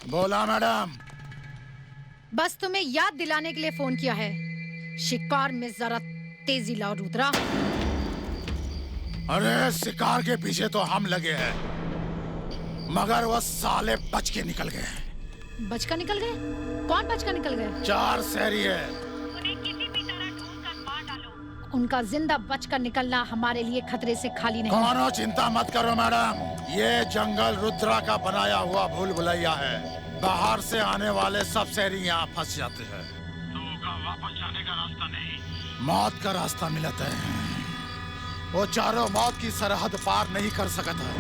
बोला मैडम। बस तुम्हें याद दिलाने के लिए फोन किया है। शिकार में जरा तेजी लाओ रुद्रा। अरे शिकार के पीछे तो हम लगे हैं, मगर वो साले बच के निकल गए। बच कर निकल गए? कौन बच कर निकल गए? 4 शहरी है। उन्हें किसी भी तरह ढूंढकर मार डालो। उनका जिंदा बचकर निकलना हमारे लिए खतरे से खाली नहीं। कौनो चिंता मत करो मैडम, ये जंगल रुद्रा का बनाया हुआ भूल भुलैया है। बाहर से आने वाले सब शहरी यहाँ फंस जाते हैं, तो वापस जाने का रास्ता नहीं, मौत का रास्ता मिलता है। वो चारों मौत की सरहद पार नहीं कर सकता है।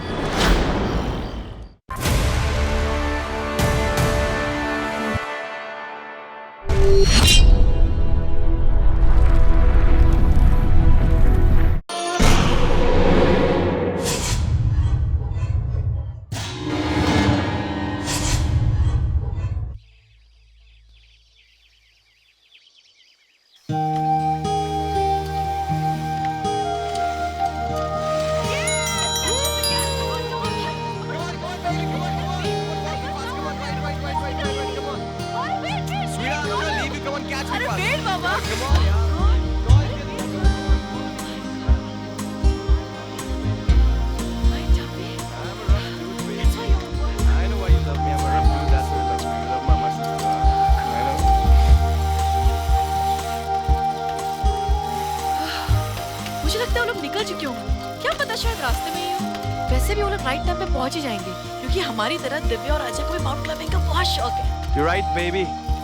हमारी तरह दिव्या और अजय को भी माउंट क्लाइंबिंग का बहुत शौक है। You're right, baby.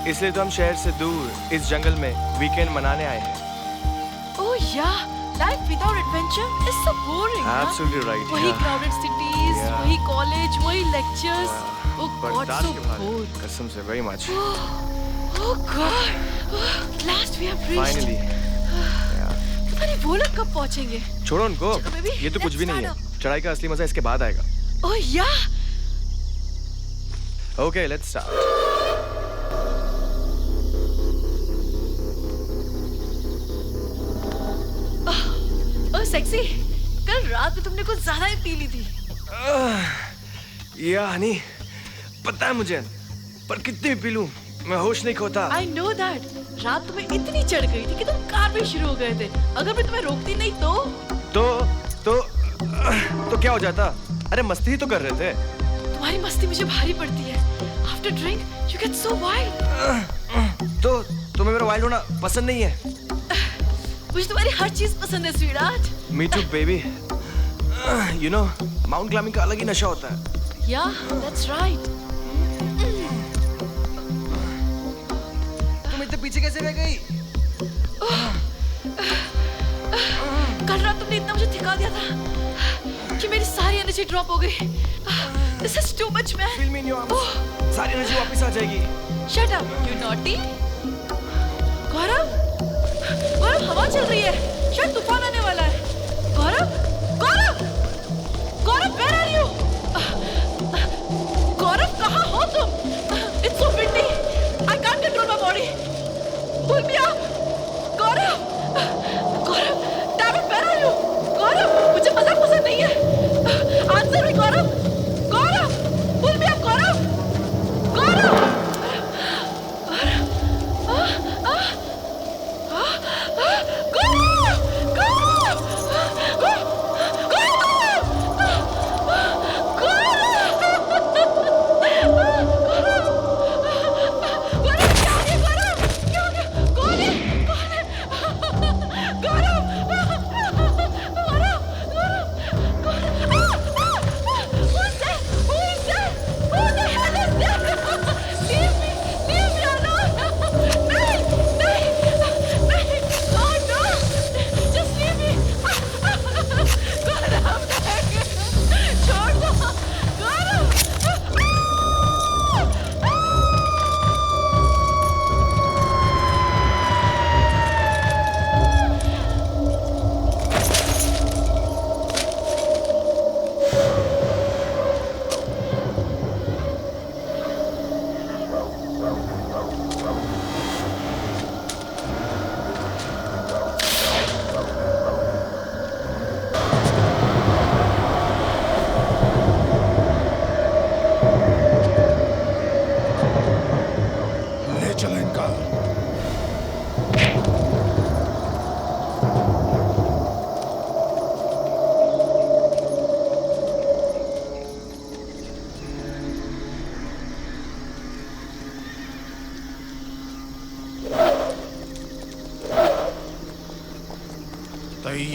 इसलिए तो हम शहर से दूर इस जंगल में वीकेंड मनाने आए हैं। Oh yeah, life without adventure is so boring. Absolutely right. वही crowded cities, वही college, वही lectures. Oh God, so bored. कसम से, very much. Oh God, at last we have reached. Finally. पता नहीं वो लोग कब पहुँचेंगे? छोड़ो उनको, ये तो कुछ भी नहीं है। चढ़ाई का असली मजा इसके बाद आएगा। Oh yeah. Okay, let's start. Oh, sexy. कल रात में तुमने कुछ ज़्यादा ही पी ली थी। या हनी, पता है मुझे, पर कितनी भी पी लूं, मैं होश नहीं खोता। I know that. रात तुम्हें इतनी चढ़ गई थी कि तुम कार में शुरू हो गए थे। अगर मैं तुम्हें रोकती नहीं तो क्या हो जाता? अरे मस्ती ही तो कर रहे थे। तुम्हारी मस्ती मुझे भारी पड़ती है। After drink, you get so wild. तो तुम्हें मेरा वाइल्ड होना पसंद नहीं है? मुझे तुम्हारी हर चीज पसंद है, sweetheart. Me too, baby. You know, mount climbing का अलग ही नशा होता है। Yeah, that's right. तुम इतने पीछे कैसे रह गई? कल रात तुमने इतना मुझे थका दिया था कि मेरी सारी एनर्जी ड्रॉप हो गई। This is too much, man. Feel me in your arms. सारी एनर्जी वापस आ जाएगी। Shut up, you naughty. गौरव, हवा चल रही है। शायद तूफान आने वाला है। गौरव, where are you? गौरव, कहाँ हो तुम? It's so windy. I can't control my body. Pull me up. Gaurav, damn it, where are you? गौरव, मुझे मजाक पसंद नहीं है। Answer me, गौरव, pull me up, गौरव,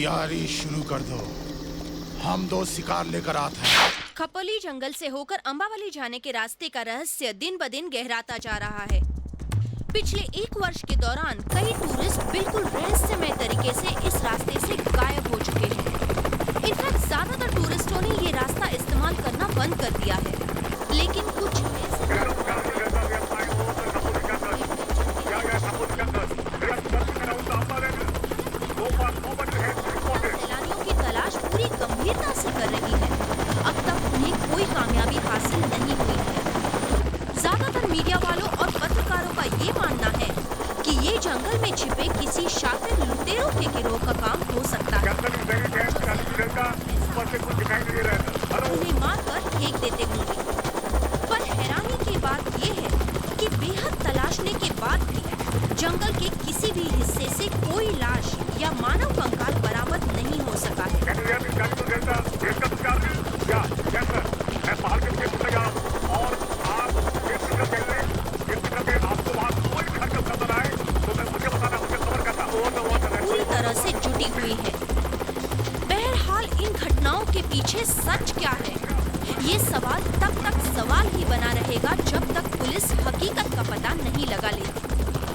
तैयारी शुरू कर दो, हम 2 शिकार लेकर आते हैं। खपोली जंगल से होकर अंबावली जाने के रास्ते का रहस्य दिन ब दिन गहराता जा रहा है। पिछले 1 वर्ष के दौरान कई टूरिस्ट बिल्कुल रहस्यमय तरीके से इस रास्ते से गायब हो चुके हैं। इनफैक्ट ज्यादातर टूरिस्टों ने ये रास्ता इस्तेमाल करना बंद कर दिया है, लेकिन कुछ सैलानियों की तलाश पूरी गंभीरता से कर रही है। अब तक उन्हें कोई कामयाबी हासिल नहीं हुई है। ज्यादातर मीडिया वालों और पत्रकारों का ये मानना है कि ये जंगल में छिपे किसी शातिर लुटेरों के गिरोह का काम हो सकता है। उन्हें मारकर फेंक देते होंगे। पर हैरानी की बात ये है कि बेहद तलाशने के बाद भी जंगल के किसी भी हिस्से से कोई लाश या मानव कंकाल बरामद नहीं हो सका है। पूरी तरह से जुटी हुई है। बहरहाल इन घटनाओं के पीछे सच क्या है, ये सवाल तब तक सवाल ही बना रहेगा जब तक पुलिस हकीकत का पता नहीं लगा लेती।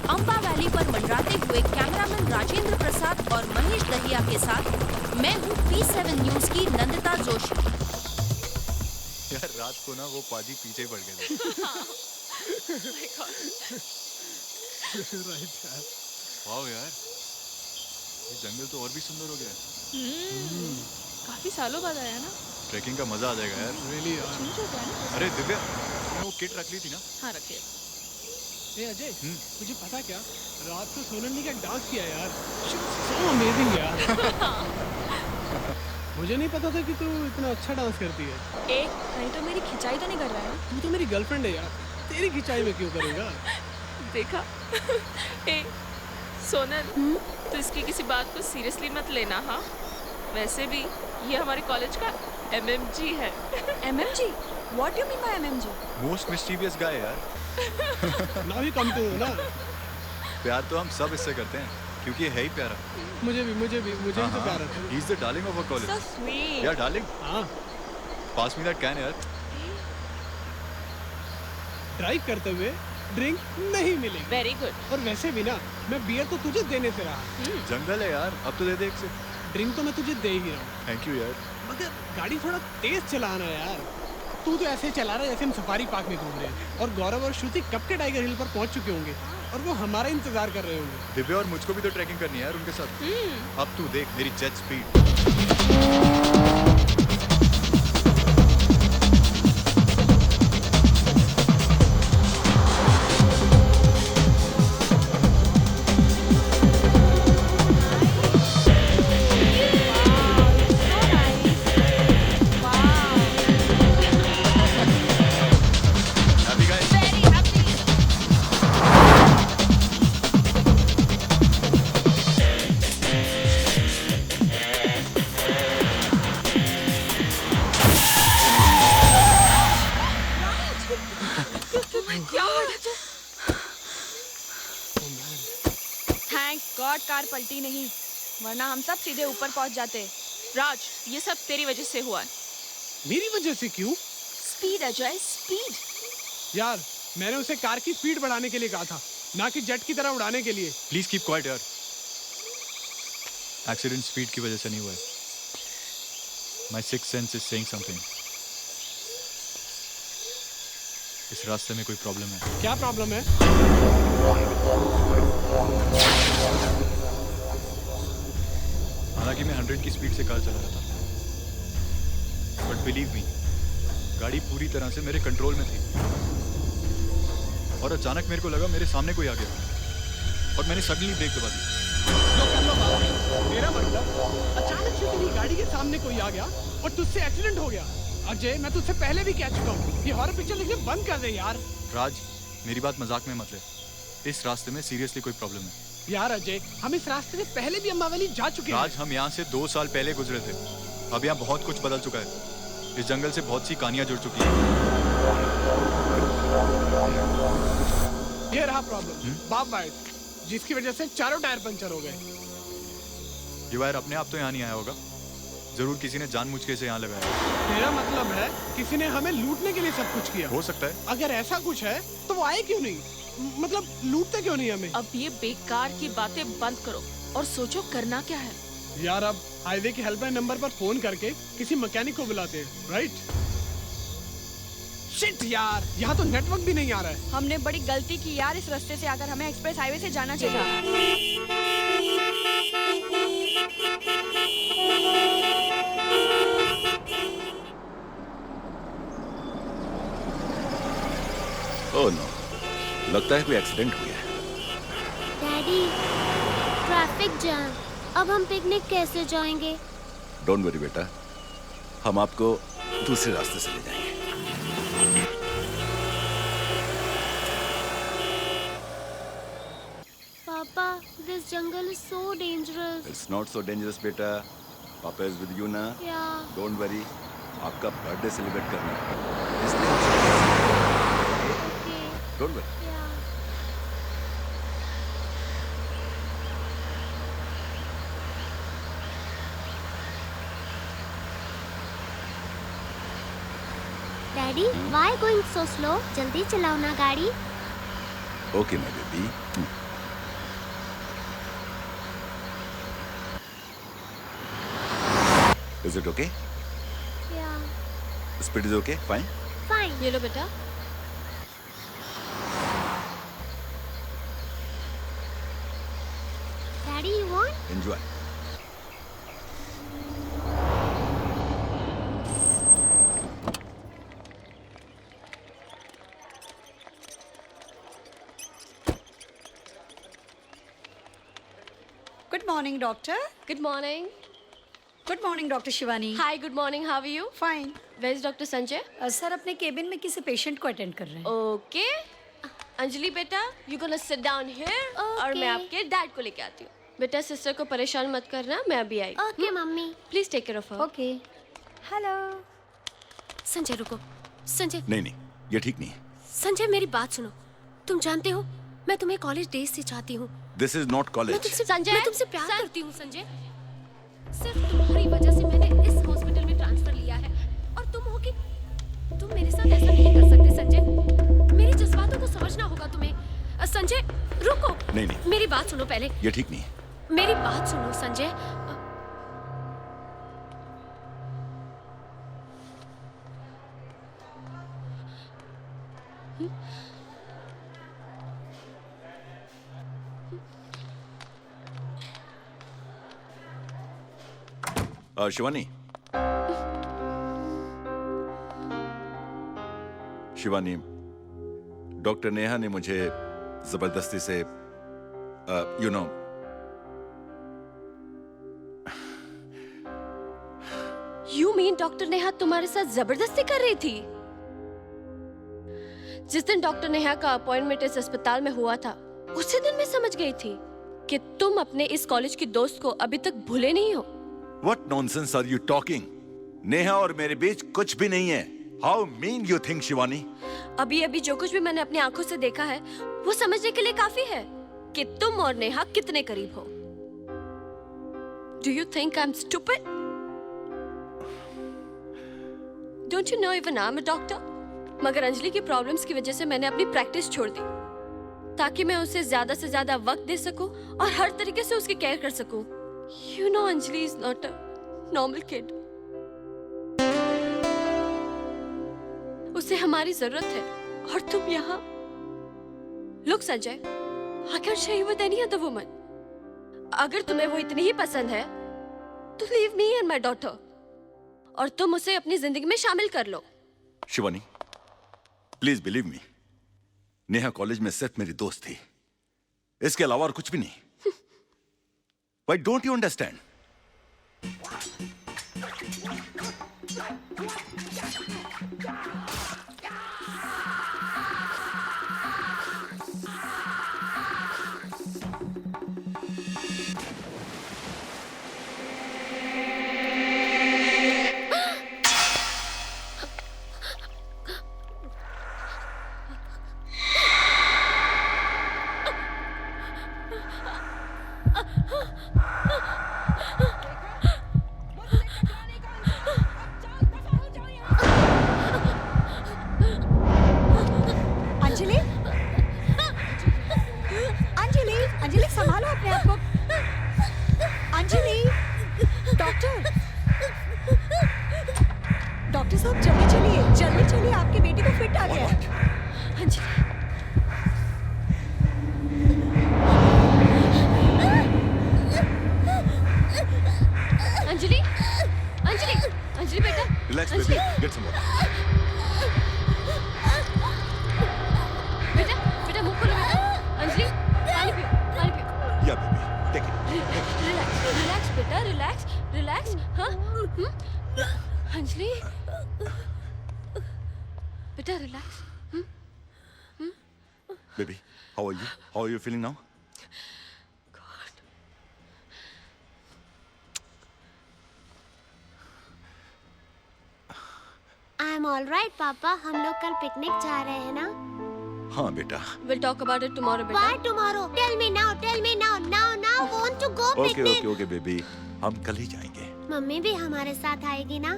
अंबा वैली पर मंडराते हुए कैमरामैन राजेंद्र प्रसाद और महेश दहिया के साथ मैं हूँ P7 न्यूज की नंदिता जोशी। यार रात को ना वो पाजी पीछे पड़ गए थे। वाह यार, ये जंगल तो और भी सुंदर हो गया। काफी सालों बाद आया ना। ट्रैकिंग का मजा आ जाएगा यार। रियली यार। अरे दिव्या, तुमने वो किट रख ली थी ना? हाँ रखिए। ए अजय, मुझे पता क्या, रात को सोनल ने क्या डांस किया यार, सो अमेजिंग यार। मुझे नहीं पता था कि तू इतना अच्छा डांस करती है। एक कहीं तो मेरी खिंचाई तो नहीं कर रहा है? तू तो मेरी गर्लफ्रेंड है यार, तेरी खिंचाई में क्यों करेगा? देखा? ए सोनल, तो इसकी किसी बात को सीरियसली मत लेना। हाँ, वैसे भी ये हमारे कॉलेज का MMG है। MMG? What you mean by MMG? Most mysterious guy यार। ना भी कम तो ना। प्यार तो हम सब इससे करते हैं क्योंकि ये है ही प्यारा। मुझे भी तो प्यार आता है। He is the darling of our college. So sweet. यार डार्लिंग, हाँ, पास में दैट कैन यार। ड्राइव करते हुए ड्रिंक नहीं मिलेगी। Very good. और वैसे भी ना, मैं बियर तो तुझे देने से रहा। जंगल है यार, अब तो दे दे एक से। ड्रिंक तो मैं तुझे दे ही रहा हूँ। थैंक यू यार। मगर गाड़ी थोड़ा तेज चलाना यार। तू तो ऐसे चला रहा है जैसे हम सफारी पार्क में घूम रहे हैं। और गौरव और श्रुति कब के टाइगर हिल पर पहुंच चुके होंगे और वो हमारा इंतजार कर रहे होंगे। दिव्या और मुझको भी तो ट्रैकिंग करनी है यार उनके साथ। अब तू देख मेरी जेट स्पीड। गॉड कार पलटी नहीं, वरना हम सब सीधे ऊपर पहुंच जाते। राज, ये सब तेरी वजह से हुआ है। मेरी वजह से क्यों? Speed Ajay, speed. यार मैंने उसे कार की स्पीड बढ़ाने के लिए कहा था, ना कि जेट की तरह उड़ाने के लिए। प्लीज कीप क्वाइट यार। एक्सीडेंट स्पीड की वजह से नहीं हुआ है। My sixth sense is saying something. इस रास्ते में कोई प्रॉब्लम है। क्या प्रॉब्लम है? हालांकि मैं 100 की स्पीड से कार चला रहा था, बट बिलीव मी, गाड़ी पूरी तरह से मेरे कंट्रोल में थी। और अचानक मेरे को लगा मेरे सामने कोई आ गया और मैंने सडनली ब्रेक दबा दी। जो कर लो बाबा, मेरा मतलब अचानक से तेरी गाड़ी के सामने कोई आ गया और तुझसे एक्सीडेंट हो गया। अजय, मैं तुझसे पहले भी कह चुका हूँ, ये हॉरर पिक्चर लिखने बंद कर दे यार। राज, मेरी बात मजाक में मत ले। इस रास्ते में सीरियसली कोई प्रॉब्लम है। यार अजय, हम इस रास्ते से पहले भी अंबावली जा चुके हैं। राज, हम यहाँ से 2 साल पहले गुजरे थे। अब यहाँ बहुत कुछ बदल चुका है। इस जंगल से बहुत सी कहानियां जुड़ चुकी हैं। ये रहा प्रॉब्लम, बाप वाइट, जिसकी वजह से चारों टायर पंचर हो गए। ये वायर अपने आप तो यहाँ नहीं आया होगा, जरूर किसी ने जानबूझ के इसे यहाँ लगाया। तेरा मतलब है किसी ने हमें लूटने के लिए सब कुछ किया? हो सकता है। अगर ऐसा कुछ है तो वो आए क्यों नहीं? मतलब लूटते क्यों नहीं हमें? अब ये बेकार की बातें बंद करो और सोचो करना क्या है। यार अब हाईवे के हेल्पलाइन नंबर पर फोन करके किसी मैकेनिक को बुलाते हैं, राइट? शिट यार, यहाँ तो नेटवर्क भी नहीं आ रहा है। हमने बड़ी गलती की यार, इस रास्ते से आकर हमें एक्सप्रेस हाईवे से जाना चाहिए। ओह नो, लगता है कोई एक्सीडेंट हुआ है। Daddy, traffic jam. अब हम पिकनिक कैसे जाएंगे? डोंट वरी बेटा, हम आपको दूसरे रास्ते से ले जाएंगे। पापा, this jungle is so dangerous. It's not so dangerous बेटा, पापा इज विद यू ना। Yeah. डोंट वरी, आपका बर्थडे सेलिब्रेट करना है, इसलिए Okay. Don't worry. Yeah. Daddy, why going so slow? जल्दी चलाओ ना गाड़ी। Okay my baby. Is it okay? Yeah. Speed is okay? Fine. Fine. ये लो बेटा। Daddy, you want? Enjoy. Good morning, doctor. Good morning. Good morning, Dr. Shivani. Hi, good morning. How are you? Fine. Where is Dr. Sanjay? Sir अपने cabin में किसी patient को attend कर रहे हैं। Okay. Anjali बेटा, you gonna sit down here और मैं आपके डैड को लेके आती हूँ। बेटा सिस्टर को परेशान मत करना, मैं अभी आई। Okay, mummy. Please take care of her. Okay. Hello. Sanjay रुको। संजय, नहीं नहीं, ये ठीक नहीं है। संजय मेरी बात सुनो। तुम जानते हो मैं तुम्हें कॉलेज डेज से चाहती हूँ। This is not college. मैं तुमसे प्यार करती हूँ संजय। सिर्फ तुम्हारी वजह से मैंने इस हॉस्पिटल में ट्रांसफर लिया है और तुम हो कि तुम मेरे साथ ऐसा नहीं कर सकते संजय। मेरे जज्बातों को समझना होगा तुम्हें। संजय रुको। नहीं नहीं, मेरी बात सुनो पहले। ये ठीक नहीं है। मेरी बात सुनो संजय। शिवानी, शिवानी, डॉक्टर नेहा ने मुझे जबरदस्ती से you know You mean doctor Neha तुम्हारे साथ जबरदस्ती कर रही थी? जिस दिन डॉक्टर नेहा का अपॉइंटमेंट इस अस्पताल में हुआ था, उसी दिन मैं समझ गई थी कि तुम अपने इस कॉलेज की दोस्त को अभी तक भूले नहीं हो। What nonsense are you talking? Neha और मेरे बीच कुछ भी नहीं है। How mean you think, Shivani? अभी अभी जो कुछ भी मैंने अपनी आंखों से देखा है, वो समझने के लिए काफी है कि तुम और नेहा कितने करीब हो। Do you think I'm stupid? Don't you know even I'm a doctor? मगर अंजलि की प्रॉब्लम्स की वजह से मैंने अपनी प्रैक्टिस छोड़ दी ताकि मैं उसे ज्यादा से ज्यादा वक्त दे सकूं और हर तरीके से उसकी केयर कर सकूं। You know Anjali is not a normal kid. उसे हमारी जरूरत है और तुम यहाँ। Look Sanjay, I can't share you with any other woman. अगर तुम्हें वो इतनी ही पसंद है, तो leave me and my daughter. और तुम उसे अपनी जिंदगी में शामिल कर लो। Shivani, please believe me, Neha college में सिर्फ मेरी दोस्त थी, इसके अलावा और कुछ भी नहीं। Why don't you understand? Doctor साहब जल्दी चलिए आपकी बेटी को फिट आ गया है। अंजलि अंजलि अंजलि बेटा relax baby, get some water. बेटा बेटा मुंह खोलो बेटा। अंजलि पानी पियो। Yeah baby, take it. Relax बेटा, रिलैक्स। हाँ अंजलि बेटा relax. Baby, how are you feeling now? I am all right papa, हम लोग कल पिकनिक जा रहे हैं ना? हाँ बेटा। We'll talk about it tomorrow बेटा। Why tomorrow? Tell me now, now want to go picnic. Okay baby, हम कल ही जाएंगे। मम्मी भी हमारे साथ आएगी ना?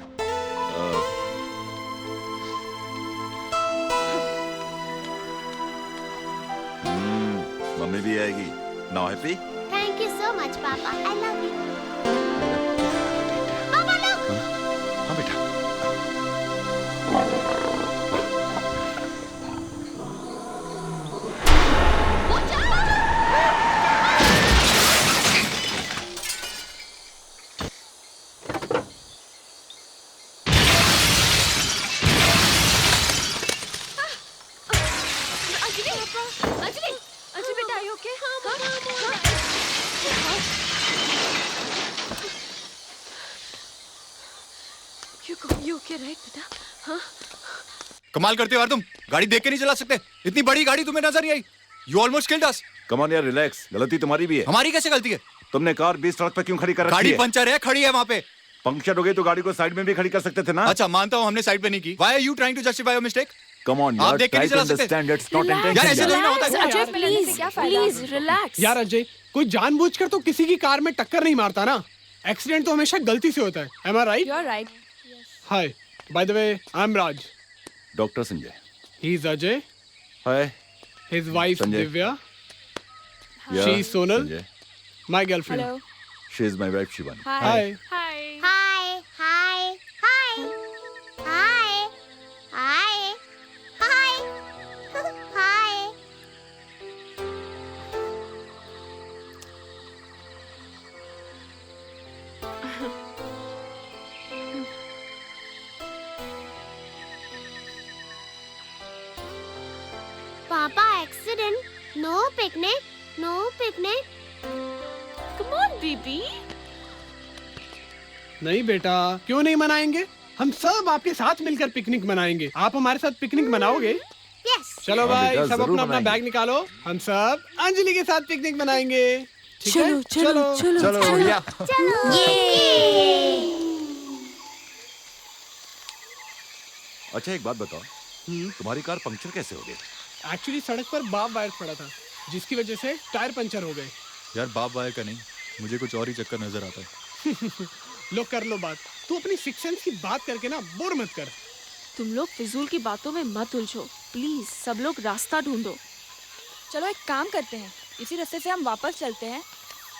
मम्मी भी आएगी। Now happy? Thank you so much पापा, I love you. पापा लोग। हाँ बेटा। अंजलि बेटा, are you okay? You okay, right बेटा? हाँ? कमाल करते हो यार तुम, गाड़ी देख के नहीं चला सकते? इतनी बड़ी गाड़ी तुम्हें नजर नहीं आई? You almost killed us. Come on यार, रिलैक्स। गलती तुम्हारी भी है। हमारी कैसे गलती है? तुमने कार 20 सड़क पे क्यों खड़ी कर रखी है? गाड़ी पंचर है, खड़ी है वहाँ पे। पंक्चर हो गई तो गाड़ी को साइड में भी खड़ी कर सकते थे ना? अच्छा मानता हूँ हमने साइड पे नहीं की। Why are you trying to justify your mistake? Come on आप यार, देख के try नहीं to चला सकते। understand it's not यार ऐसे intentional। नहीं ना होता है। Ajay please relax. यार अजय, कोई जानबूझकर तो किसी की कार में टक्कर नहीं मारता ना। एक्सीडेंट तो हमेशा गलती से होता है। Am I right? You're right. Hi. By the way, I'm Raj. Doctor Sanjay. He's Ajay. Hi. His wife Sanjay. Divya. Yeah, She's Sonal. Sanjay. My girlfriend. Hello. She is my wife Shivani। Hi. Hi. Hi. Papa accident, no picnic. Come on, baby. नहीं बेटा, क्यों नहीं मनाएंगे? हम सब आपके साथ मिलकर पिकनिक मनाएंगे। आप हमारे साथ पिकनिक मनाओगे? यस। चलो हाँ भाई, बेटा, सब जरूर अपना अपना मनाएंगे। बैग निकालो। हम सब अंजलि के साथ पिकनिक मनाएंगे। ठीक है? चलो भैया। अच्छा एक बात बताओ, तुम्हारी कार पंक्चर कैसे हो गई? एक्चुअली सड़क पर बाप वायर पड़ा था, जिसकी वजह से टायर पंचर हो गए। यार बाप वायर का नहीं, मुझे कुछ और ही चक्कर नजर आता है। लो कर लो बात। तू अपनी सिक्स सेंस की बात करके ना बोर मत कर। तुम लोग फिजूल की बातों में मत उलझो प्लीज। सब लोग रास्ता ढूंढो। चलो एक काम करते हैं, इसी रास्ते से हम वापस चलते हैं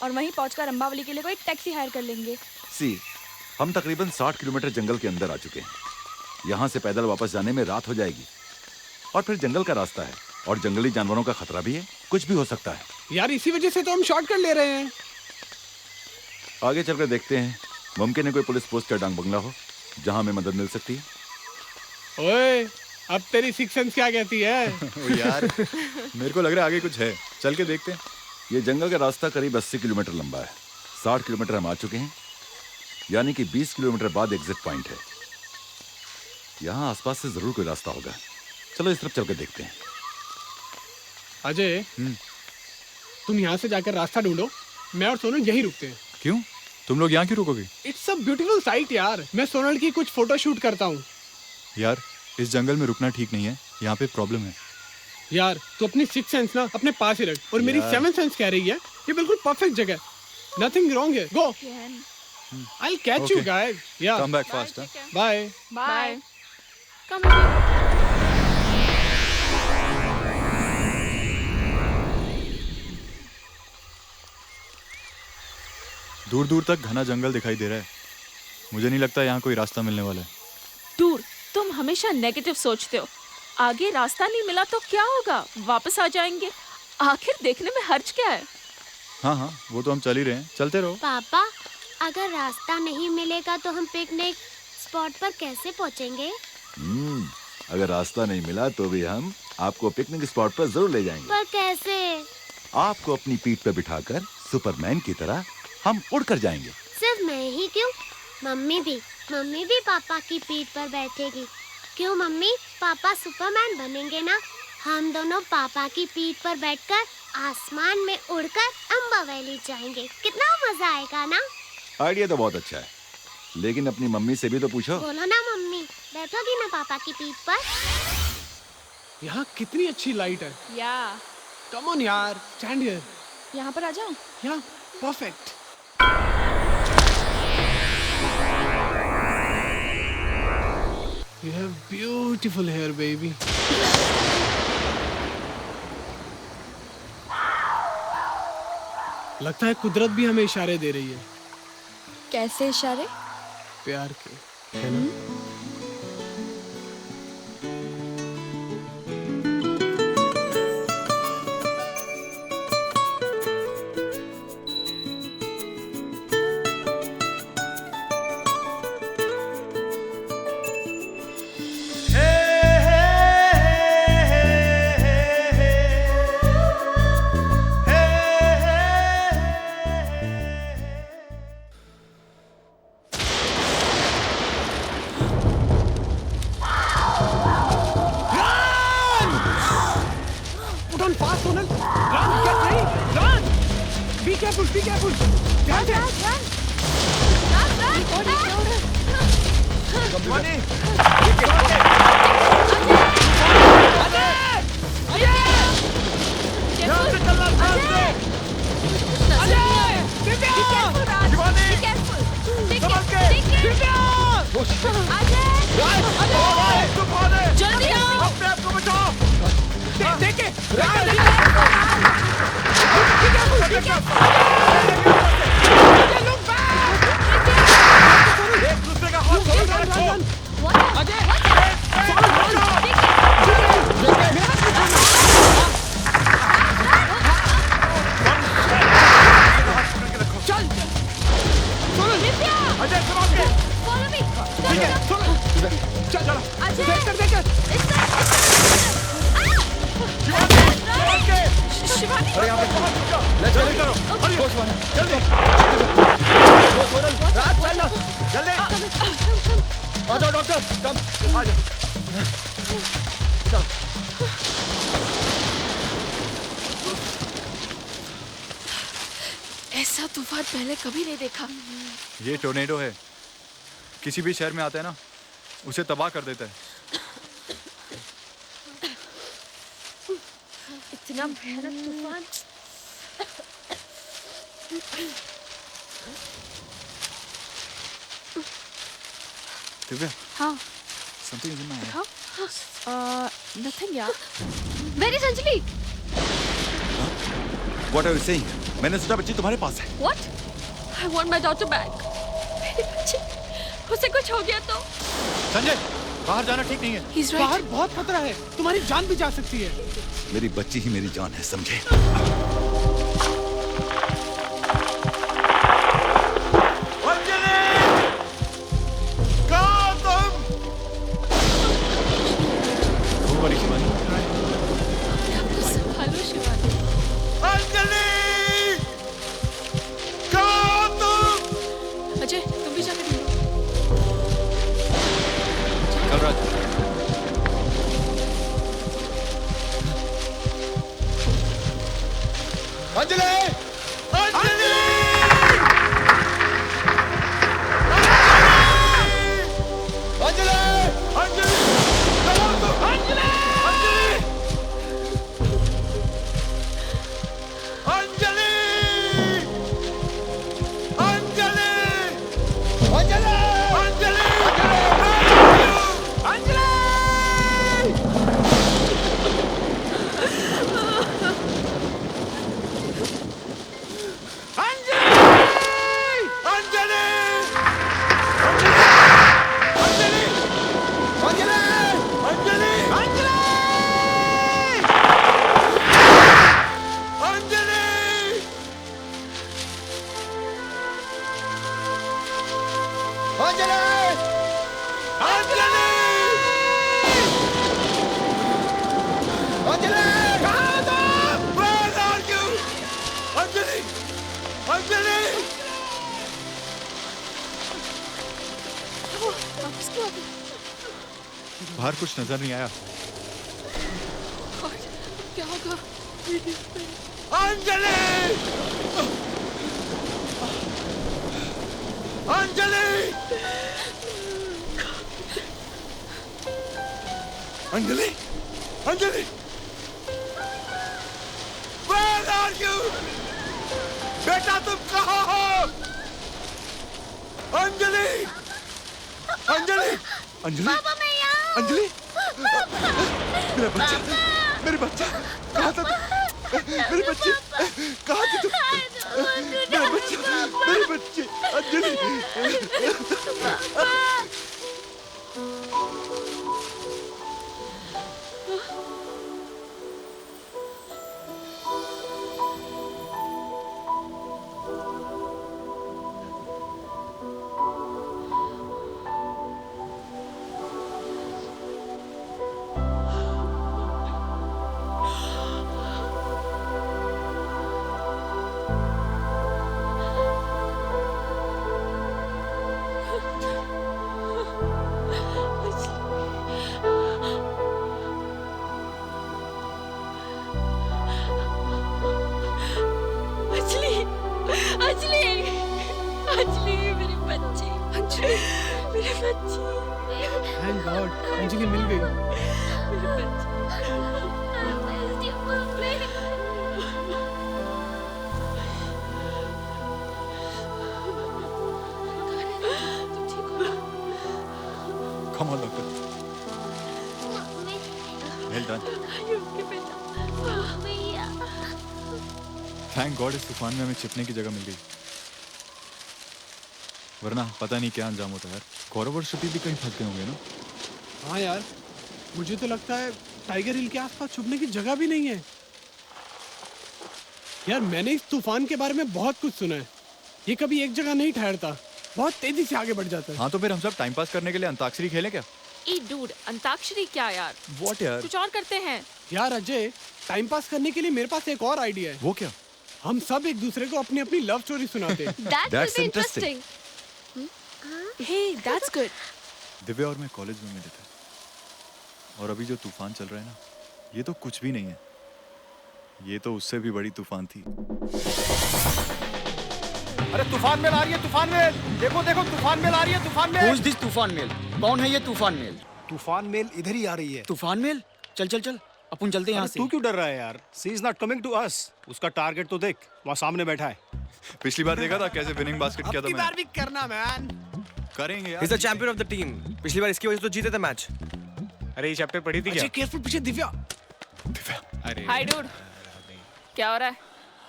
और वहीं पहुंचकर अम्बावली के लिए कोई टैक्सी हायर कर लेंगे। सी, हम तकरीबन 60 किलोमीटर जंगल के अंदर आ चुके हैं। यहाँ से पैदल वापस जाने में रात हो जाएगी और फिर जंगल का रास्ता है और जंगली जानवरों का खतरा भी है, कुछ भी हो सकता है। यार इसी वजह से तो हम शॉर्टकट ले रहे हैं। आगे चलकर देखते हैं, मुमकिन है कोई पुलिस पोस्ट या डांग बंगला हो जहाँ हमें मदद मिल सकती है। ओए, अब तेरी सिक्स सेंस क्या कहती है? ओ यार, मेरे को लग रहा है आगे कुछ है, चल के देखते हैं। ये जंगल का रास्ता करीब 80 किलोमीटर लंबा है। 60 किलोमीटर हम आ चुके हैं, यानी कि 20 किलोमीटर बाद एग्जिट पॉइंट है। यहाँ आसपास से जरूर कोई रास्ता होगा। चलो इस तरफ चल के देखते हैं। अजय, तुम यहाँ से जाकर रास्ता ढूंढो, मैं और सोनल यहीं रुकते हैं। क्यों? तुम लोग यहाँ क्यों रुकोगे? इट्स अ ब्यूटीफुल साइट यार। मैं सोनल की कुछ फोटो शूट करता हूँ। यार इस जंगल में रुकना ठीक नहीं है, यहाँ पे प्रॉब्लम है। यार तू अपनी सिक्स सेंस ना अपने पास ही रख, और मेरी सेवन सेंस कह रही है ये बिल्कुल परफेक्ट जगह। नथिंग रॉन्ग है। Go, I will catch you guys. या come back fast. Bye bye. दूर दूर तक घना जंगल दिखाई दे रहा है। मुझे नहीं लगता यहाँ कोई रास्ता मिलने वाला है। टूर, तुम हमेशा नेगेटिव सोचते हो। आगे रास्ता नहीं मिला तो क्या होगा, वापस आ जाएंगे। आखिर देखने में हर्ज क्या है। हाँ हाँ, वो तो हम चल ही रहे हैं, चलते रहो। पापा, अगर रास्ता नहीं मिलेगा तो हम पिकनिक स्पॉट पर कैसे पहुंचेंगे? अगर रास्ता नहीं मिला तो भी हम आपको पिकनिक स्पॉट पर जरूर ले जाएंगे। पर कैसे? आपको अपनी पीठ पर बिठाकर सुपरमैन की तरह हम उड़कर जाएंगे। सिर्फ मैं ही क्यों? मम्मी भी पापा की पीठ पर बैठेगी। क्यों मम्मी? पापा सुपरमैन बनेंगे ना। हम दोनों पापा की पीठ पर बैठकर आसमान में उड़कर अम्बा वैली जाएंगे। कितना मजा आएगा ना। आइडिया तो बहुत अच्छा है, लेकिन अपनी मम्मी से भी तो पूछो। बोलो ना मम्मी, बैठोगी ना पापा की पीठ पर? यहाँ कितनी अच्छी लाइट है। या कम ऑन यार, स्टैंड हियर। यहाँ पर आ जाओ। या perfect. You have beautiful hair, baby. लगता है कुदरत भी हमें इशारे दे रही है। कैसे इशारे? प्यार के, है ना? Be careful! Run! जल्दी आओ। अपने आप को बचाओ। देखे एक दूसरे का हाथ छोड़ो। ऐसा तूफान पहले कभी नहीं देखा। ये टोर्नेडो है, किसी भी शहर में आता है ना, उसे तबाह कर देता है। इतना भयानक तूफान। दिव्या, हाँ। something is in my eye. हाँ? Nothing यार। Where is Anjali? What are you saying? मैंने सोचा बच्ची तुम्हारे पास है। What? I want my daughter back. मेरी बच्ची, उसे कुछ हो गया तो? संजय, बाहर जाना ठीक नहीं है। He's right. बाहर बहुत खतरा है, तुम्हारी जान भी जा सकती है। मेरी बच्ची ही मेरी जान है, समझे? अजय, तुम भी जाके ढूंढो। चल राज। अंजलि! अंजलि! अंजलि! अंजलि! अंजलि! बाहर कुछ नजर नहीं आया। क्या होगा? Anjali! Anjali! Anjali! Anjali! Where are you? बेटा तुम कहाँ हो? अंजलि! अंजलि! अंजलि! पापा मैं यहाँ हूँ। अंजलि! मेरा बच्चा, मेरे बच्चा, कहाँ था तुम? मेरे बच्चे, कहाँ थे तुम? मेरा बच्चा, मेरे बच्चे, अंजलि! थैंक गॉड अंजलि मिल गई। Come on, doctor. Well done. Thank God इस तूफान में हमें छिपने की जगह मिल गई, वरना पता नहीं क्या अंजाम होता यार। गौरव और श्रुति भी कहीं फंस गए होंगे ना। हाँ यार, मुझे तो लगता है टाइगर हिल के आसपास छुपने की जगह भी नहीं है। यार मैंने इस तूफान के बारे में बहुत कुछ सुना है। ये कभी एक जगह नहीं ठहरता, बहुत तेजी से आगे बढ़ जाता है। हाँ तो फिर हम सब टाइम पास करने के लिए अंताक्षरी खेलें क्या? ई डूड, अंताक्षरी क्या यार? What यार? कुछ और करते हैं। यार अजय, टाइम पास करने के लिए मेरे पास एक और आइडिया है। वो क्या? हम सब एक दूसरे को अपनी अपनी लव स्टोरी सुनाते हैं। That's interesting. Hey, that's good. Divya और मैं कॉलेज में मिले थे, और अभी जो तूफान चल रहा है ना, ये तो कुछ भी नहीं है। ये तो उससे भी बड़ी तूफान थी। अरे तूफान मेल आ रही है, तूफान मेल! देखो देखो तूफान मेल आ रही है, तूफान मेल! Who's this तूफान मेल? कौन है ये तूफान मेल? तूफान मेल इधर ही आ रही है। तूफान मेल? चल चल चल, अपन चलते हैं यहाँ से। तू क्यों डर रहा है यार? She is not coming to us. उसका टारगेट तो देख, वहाँ सामने बैठा है। पिछली बार देखा था कैसे विनिंग बास्केट किया था मैंने। भी करना मैन। करेंगे यार। He's the champion of the team. पिछली बार इसकी वजह से तो जीते थे मैच। अरे ये चैप्टर पढ़ी थी क्या? अजय केयरफुल, पीछे दिव्या। अरे हाय डूड, क्या हो रहा है?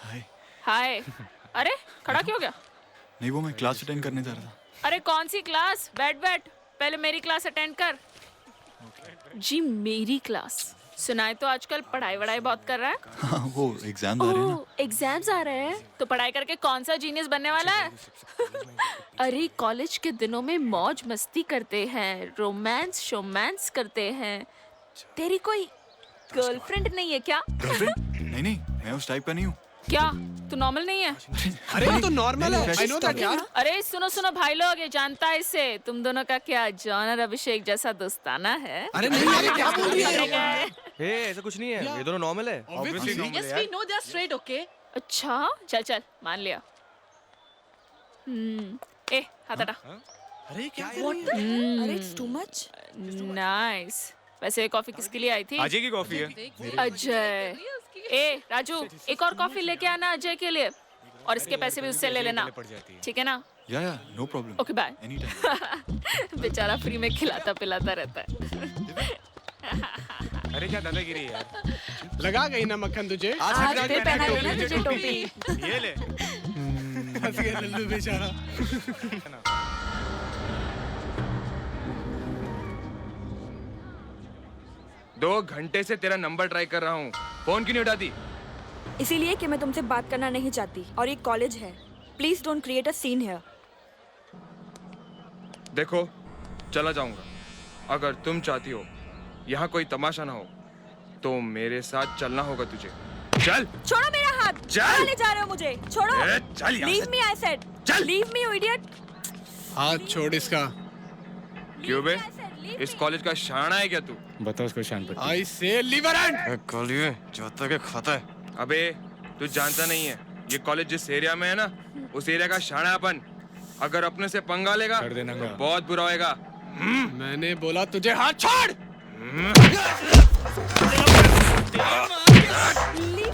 हाय। हाय। अरे खड़ा क्यों हो गया? नहीं, वो मैं क्लास अटेंड करने जा रहा था। अरे कौन सी क्लास? बैठ बैठ, पहले मेरी क्लास अटेंड कर। जी मेरी क्लास? सुनाए तो आजकल पढ़ाई वढ़ाई बहुत कर रहा है। हाँ, वो एग्जाम आ रहे हैं ना। एग्जाम्स आ रहे हैं तो पढ़ाई करके कौन सा जीनियस बनने वाला है? अरे कॉलेज के दिनों में मौज मस्ती करते हैं, रोमांस शोमांस करते हैं। तेरी कोई गर्लफ्रेंड नहीं है क्या? गर्लफ्रेंड? नहीं नहीं, मैं उस टाइप का नहीं हूँ। क्या तू नॉर्मल नहीं है? अरे वो तो नॉर्मल है, I know that यार। अरे सुनो सुनो भाई लोग, ये जानता है इससे तुम दोनों का क्या जॉन और अभिषेक जैसा दोस्ताना है? अरे नहीं यार, क्या बोल रही है? हे, ऐसा कुछ नहीं है, ये दोनों नॉर्मल है। Obviously normal Yes, we know they're straight, okay? अच्छा, चल चल मान लिया। ए हाथ हटा। अरे क्या अरे इट्स टू मच। नाइस। वैसे कॉफी किसके लिए आई थी? अजय की कॉफी है। अजय। ए राजू, एक और कॉफी लेके आना अजय के लिए, और इसके पैसे भी उससे ले लेना, ठीक है ना? Yeah no problem. Okay bye. Any time. बेचारा फ्री में खिलाता पिलाता रहता है। अरे क्या दादागिरी है यार। लगा गई ना मक्खन तुझे? आज फिर पहना ली ना तुझे टोपी। ये ले। फंस गया लल्लू बेचारा। 2 घंटे से तेरा नंबर ट्राई कर रहा हूँ, फोन क्यों नहीं उठाती? इसीलिए कि मैं तुमसे बात करना नहीं चाहती, और ये कॉलेज है। Please don't create a scene here. देखो, चला जाऊंगा। अगर तुम चाहती हो यहाँ कोई तमाशा ना हो, तो मेरे साथ चलना होगा तुझे। चल। छोड़ो मेरा हाथ। चल। कहाँ ले जा रहे हो मुझे? छोड़ो। चल यहाँ से। Leave me, I said. चल। Leave me, you idiot. हाथ छोड़ इसका। क्यों बे? इस कॉलेज का शाना है क्या तू? बता उसको शान पर। आई से लिवरेंट कॉलेज जाता के खाता है। अबे तू जानता नहीं है ये कॉलेज जिस एरिया में है ना उस एरिया का शाना अपन। अगर अपने से पंगा लेगा तो बहुत बुरा होएगा। मैंने बोला तुझे हाथ छोड़।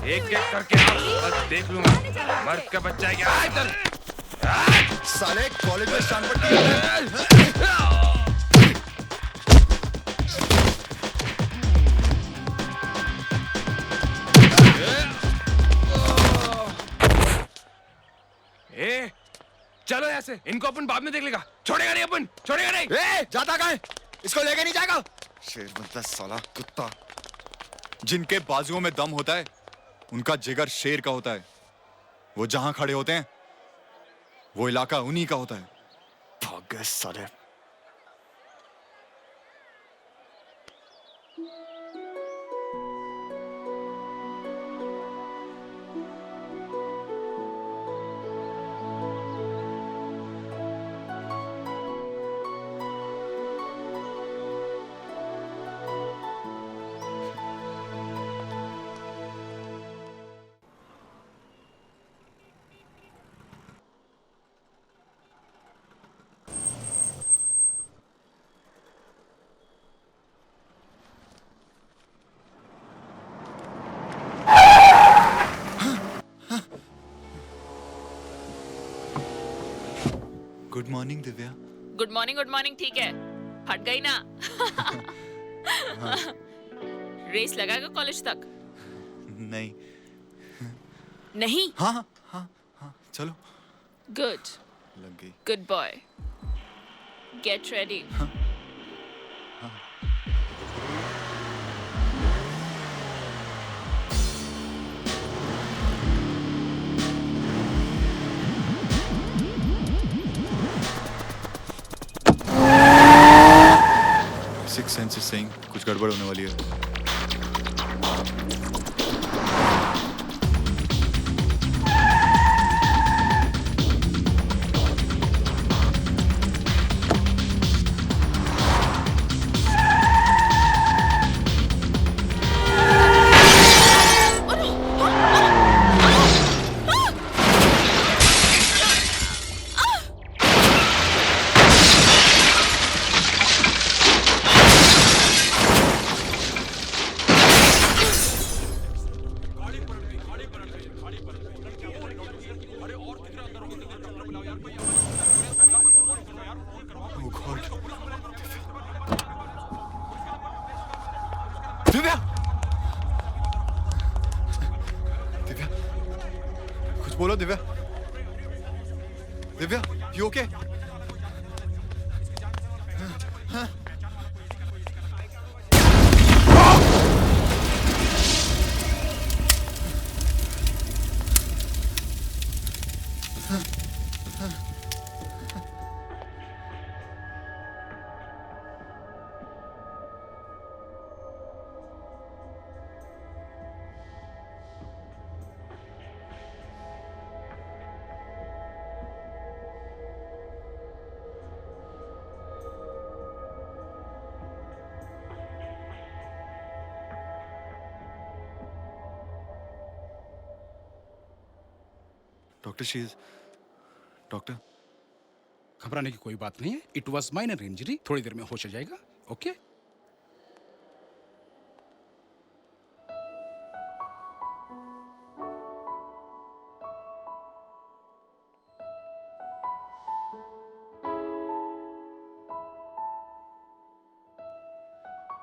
एक एक करके बस देख लूंगा मर्द का बच्चा है क्या। इधर साले कॉलेज में शान पट्टी ए चलो यहाँ से, इनको अपन बाद में देख लेगा। छोड़ेगा नहीं अपन, छोड़ेगा नहीं। जाता कहाँ है? इसको लेके नहीं जाएगा। शेर बनता साला कुत्ता। जिनके बाजुओं में दम होता है उनका जिगर शेर का होता है। वो जहां खड़े होते हैं वो इलाका उन्हीं का होता है। भाग गए साले। Good morning Divya. Good morning ठीक है, हट गई ना। रेस लगाएगा कॉलेज तक? नहीं। नहीं? हाँ हाँ हाँ हाँ चलो। गुड लग गई। Good boy, get ready. Sixth sense is saying कुछ गड़बड़ होने वाली है। दिव्या, दिव्या, कुछ बोलो दिव्या। Divya, you okay? हाँ? डॉक्टर शीज, डॉक्टर घबराने की कोई बात नहीं है। इट वॉज माइनर इंजरी, थोड़ी देर में होश आ जाएगा। ओके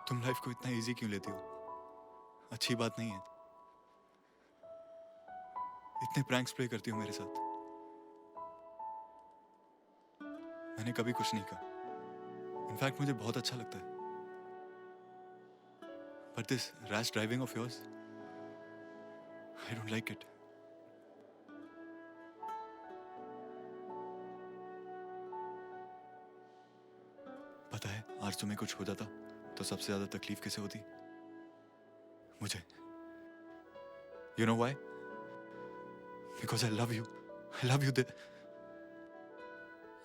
तुम लाइफ को इतना इजी क्यों लेती हो? अच्छी बात नहीं है। इतने प्रैंक्स प्ले करती हो मेरे साथ। मैंने कभी कुछ नहीं कहा। इनफैक्ट मुझे बहुत अच्छा लगता है। But this rash driving of yours, I don't like it. पता है आज तुम्हें कुछ हो जाता तो सबसे ज्यादा तकलीफ किसे होती? मुझे। You know why? Because I love you. I love you.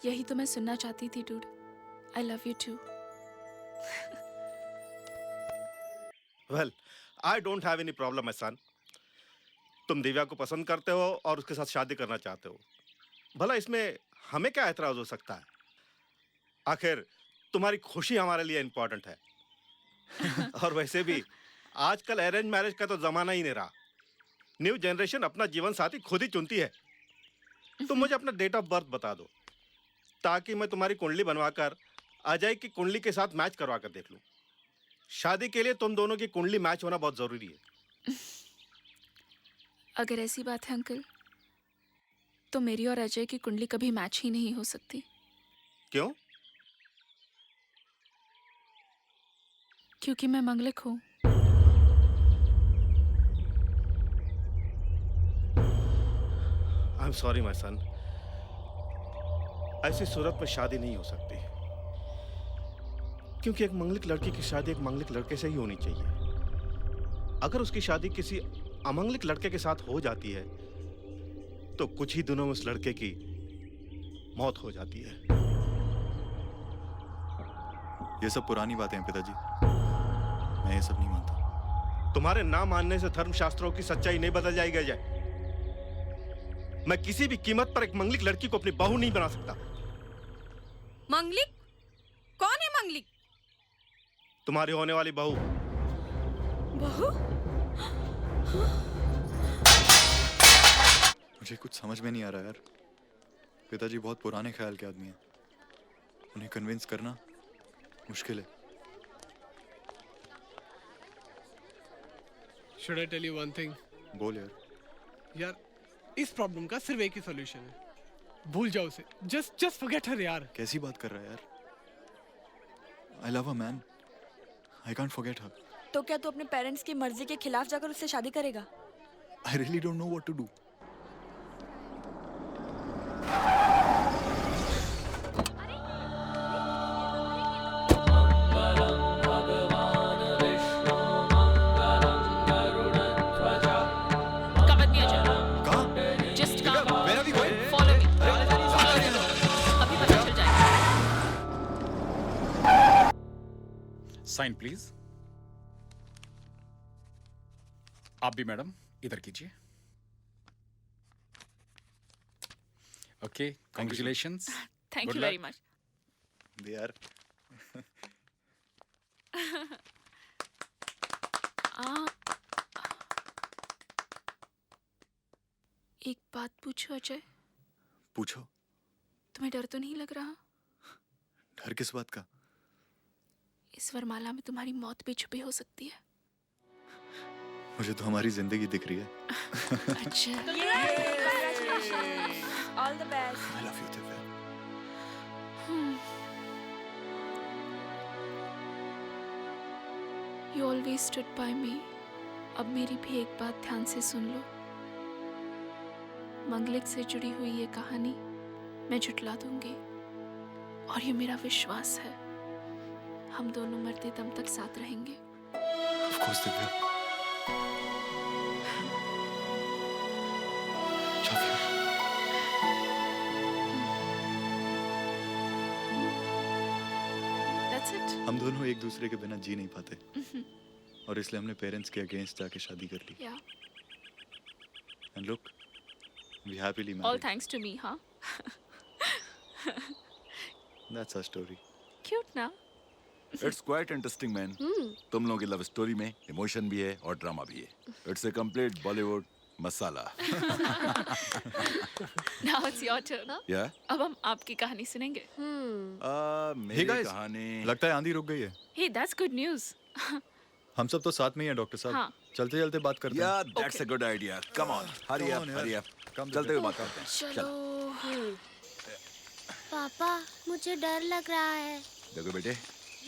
यही तो मैं सुनना चाहती थी dude. I love you too. Well I don't have any problem my son. तुम दिव्या को पसंद करते हो और उसके साथ शादी करना चाहते हो, भला इसमें हमें क्या एतराज हो सकता है? आखिर तुम्हारी खुशी हमारे लिए इंपॉर्टेंट है। और वैसे भी आजकल अरेंज मैरिज का तो जमाना ही नहीं रहा। न्यू जनरेशन अपना जीवन साथी खुद ही चुनती है। तुम मुझे अपना डेट ऑफ बर्थ बता दो ताकि मैं तुम्हारी कुंडली बनवाकर अजय की कुंडली के साथ मैच करवा कर देख लूं। शादी के लिए तुम दोनों की कुंडली मैच होना बहुत जरूरी है। अगर ऐसी बात है अंकल, तो मेरी और अजय की कुंडली कभी मैच ही नहीं हो सकती। क्यों? क्योंकि मैं मंगलिक हूँ। I am sorry my son, ऐसी सूरत में शादी नहीं हो सकती, क्योंकि एक मंगलिक लड़की की शादी एक मंगलिक लड़के से ही होनी चाहिए। अगर उसकी शादी किसी अमंगलिक लड़के के साथ हो जाती है तो कुछ ही दिनों में उस लड़के की मौत हो जाती है। ये सब पुरानी बातें हैं पिताजी, मैं ये सब नहीं मानता। तुम्हारे ना मानने से धर्मशास्त्रों की सच्चाई नहीं बदल जाएगी अजय। मैं किसी भी कीमत पर एक मंगलिक लड़की को अपनी बहू नहीं बना सकता। मंगलिक? कौन है मंगलिक? तुम्हारी होने वाली बहू। बहू? मुझे कुछ समझ में नहीं आ रहा यार। पिताजी बहुत पुराने ख्याल के आदमी हैं, उन्हें कन्विंस करना मुश्किल है। Should I tell you one thing? बोल यार। यार इस प्रॉब्लम का सिर्फ एक ही सॉल्यूशन है, भूल जाओ उसे। just forget her यार। कैसी बात कर रहा है यार? I love her man. I can't forget her. तो क्या तू अपने पेरेंट्स की मर्जी के खिलाफ जाकर उससे शादी करेगा? I really don't know what to do. Sign please. आप भी मैडम इधर कीजिए। Okay, congratulations. Thank you very much. दे यार। एक बात पूछो अजय। पूछो। तुम्हें डर तो नहीं लग रहा? डर किस बात का? इस वरमाला में तुम्हारी मौत भी छुपी हो सकती है। मुझे तो हमारी जिंदगी दिख रही है। अच्छा। All the best. I love you Divya. You always stood by me. अब मेरी भी एक बात ध्यान से सुन लो। मंगलिक से जुड़ी हुई ये कहानी मैं झुठला दूंगी, और ये मेरा विश्वास है, हम दोनों मरते दम तक साथ रहेंगे। Of course, Divya. That's it. हम दोनों एक दूसरे के बिना जी नहीं पाते, और इसलिए हमने पेरेंट्स के अगेंस्ट जाके शादी कर ली। Yeah. And look, we happily married. All thanks to me, huh? That's our story. Cute ना? It's quite interesting man. तुम लोगों की लव स्टोरी में इमोशन भी है और ड्रामा भी है। It's a complete Bollywood masala. Now it's your turn. Yeah? अब हम आपकी कहानी सुनेंगे। मेरी कहानी। लगता है आंधी रुक गई है। Hey, that's good news. हम सब तो साथ में ही हैं डॉक्टर साहब। हाँ। चलते चलते बात करते हैं। Yeah, that's a good idea. Come on, hurry up, hurry up. चलते हुए बात करते हैं। चलो। पापा, मुझे डर लग रहा है। देखो बेटे,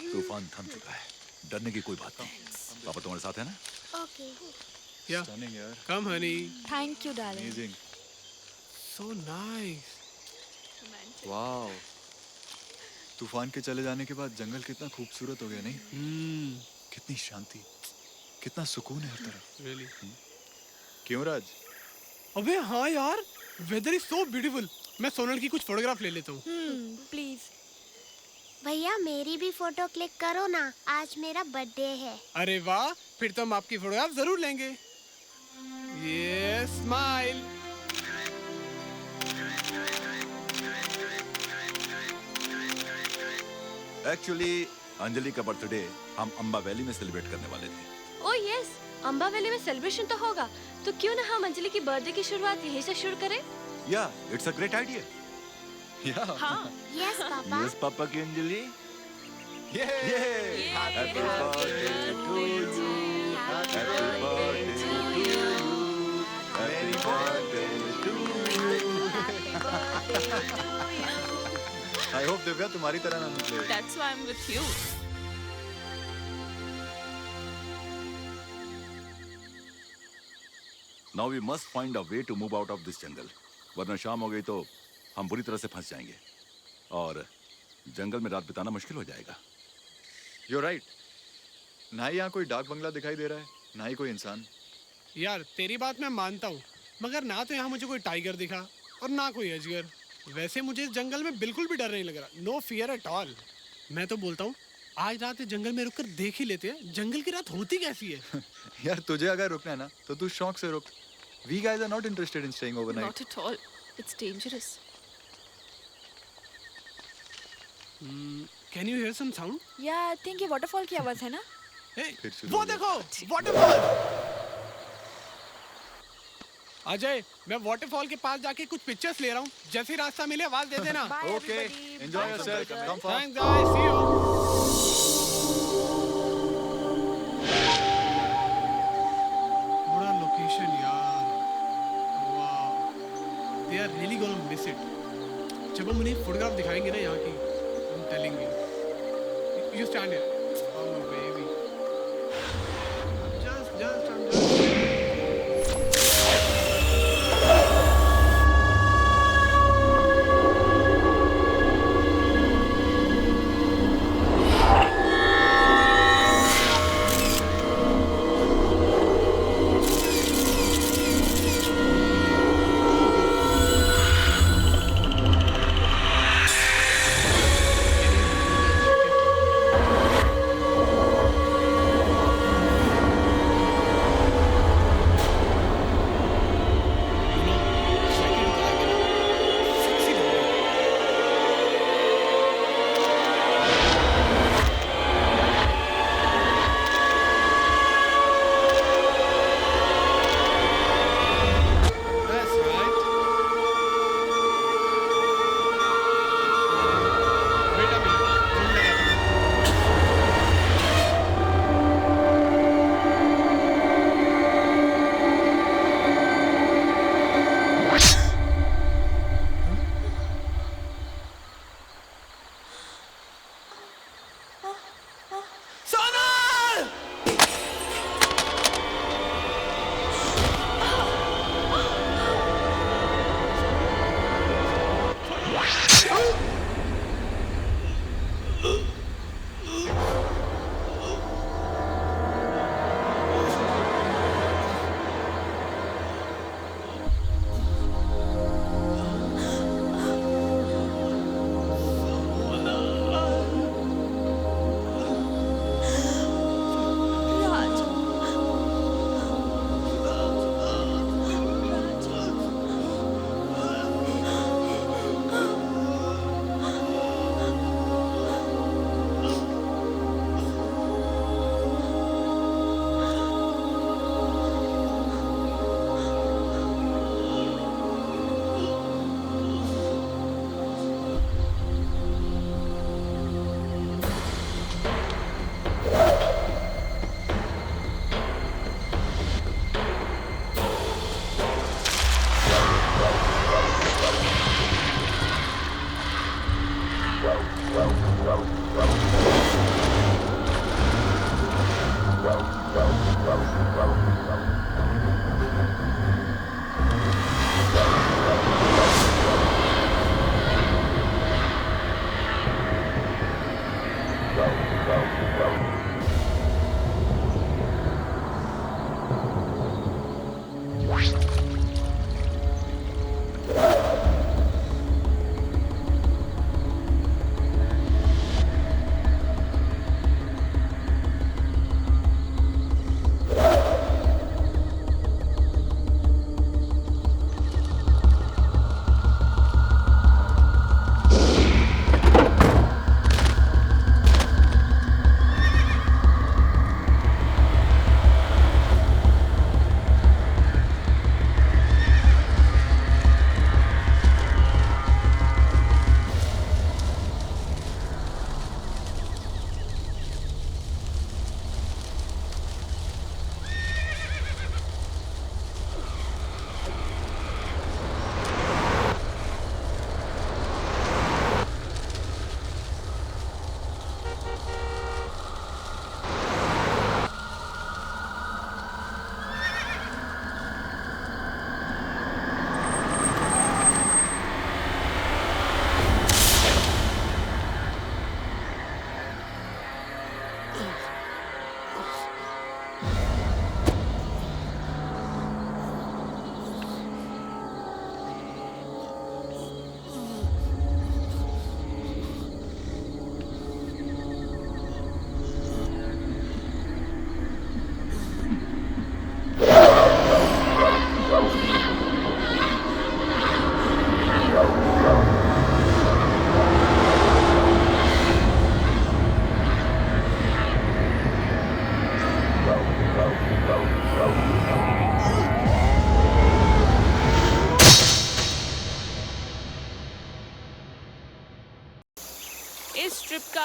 तूफान थम चुका है, डरने की कोई बात नहीं। पापा तुम्हारे साथ है ना? ओके। Yeah. Stunning यार। Come honey. Thank you, darling. Amazing. So nice. Wow. तूफान के चले जाने के बाद जंगल कितना खूबसूरत हो गया, नहीं? कितनी शांति, कितना सुकून है हर तरफ। Really? क्यों राज? अबे हाँ यार, weather is so beautiful. मैं सोनल की कुछ फोटोग्राफ ले लेता हूँ। प्लीज। भैया मेरी भी फोटो क्लिक करो ना, आज मेरा बर्थडे है। अरे वाह, फिर तो हम आपकी फोटोग्राफ जरूर लेंगे। ये स्माइल। एक्चुअली अंजलि का बर्थडे हम अंबा वैली में सेलिब्रेट करने वाले थे। ओह यस, अंबा वैली में सेलिब्रेशन तो होगा, तो क्यों ना हम अंजलि की बर्थडे की शुरुआत यहीं से शुरू करें? Yeah it's a great idea. हाँ। Yes papa. यस पापा की Anjali. Happy birthday to you, happy birthday to you, happy birthday to you. I hope Divya तुम्हारी तरह ना निकले। That's why I'm with you. Now we must find a way to move out of this jungle. वरना शाम हो गई तो हम बुरी तरह से फंस जाएंगे और जंगल में रात बिताना मुश्किल हो जाएगा। You're right. ना ही यहाँ कोई डाक बंगला दिखाई दे रहा है, ना ही कोई इंसान। यार तेरी बात मैं मानता हूँ, मगर ना तो यहाँ मुझे कोई टाइगर दिखा और ना कोई अजगर। वैसे मुझे इस जंगल में बिल्कुल भी डर नहीं लग रहा। No fear at all. मैं तो बोलता हूँ आज रात इस जंगल में रुककर देख ही लेते हैं जंगल की रात होती कैसी है। यार तुझे अगर रुकना है ना तो तू शौक से रुक। We guys are not interested in staying overnight. Not at all. It's dangerous. Can you hear some sound? Yeah, I think ये waterfall की आवाज है ना? Hey, वो देखो waterfall। अजय, मैं वाटरफॉल के पास जाके कुछ पिक्चर्स ले रहा हूँ। जैसे रास्ता मिले आवाज दे देना। Okay. Enjoy yourself. Come fast. Thanks guys. See you. बड़ा लोकेशन यार। वाह। They are really gonna miss it. जब हम उन्हें फोटोग्राफ दिखाएंगे ना यहाँ की, I'm telling you. You stand here. Oh baby. Just.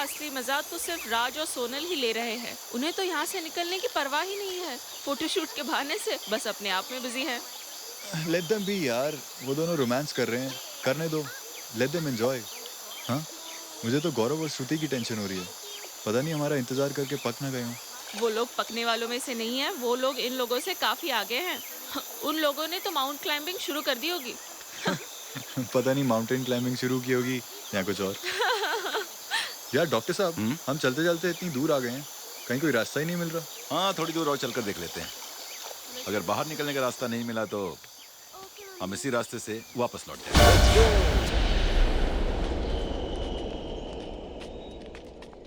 असली मजा तो सिर्फ राज और सोनल ही ले रहे हैं। उन्हें तो यहाँ से निकलने की परवाह ही नहीं है। फोटोशूट के बहाने से बस अपने आप में बिजी हैं। लेट देम बी यार, वो दोनों रोमांस कर रहे हैं, करने दो, लेट देम एंजॉय। हाँ, मुझे तो गौरव और श्रुति की टेंशन हो रही है, पता नहीं हमारा इंतजार करके पक ना गए हों। वो लोग पकने वालों में से नहीं है, वो लोग इन लोगों से काफी आगे हैं। उन लोगों ने तो माउंट क्लाइंबिंग शुरू कर दी होगी। पता नहीं माउंटेन क्लाइंबिंग शुरू की होगी या कुछ और। यार डॉक्टर साहब, हम चलते चलते इतनी दूर आ गए हैं, कहीं कोई रास्ता ही नहीं मिल रहा। हाँ, थोड़ी दूर और चलकर देख लेते हैं। अगर बाहर निकलने का रास्ता नहीं मिला तो हम इसी रास्ते से वापस लौट जाएंगे।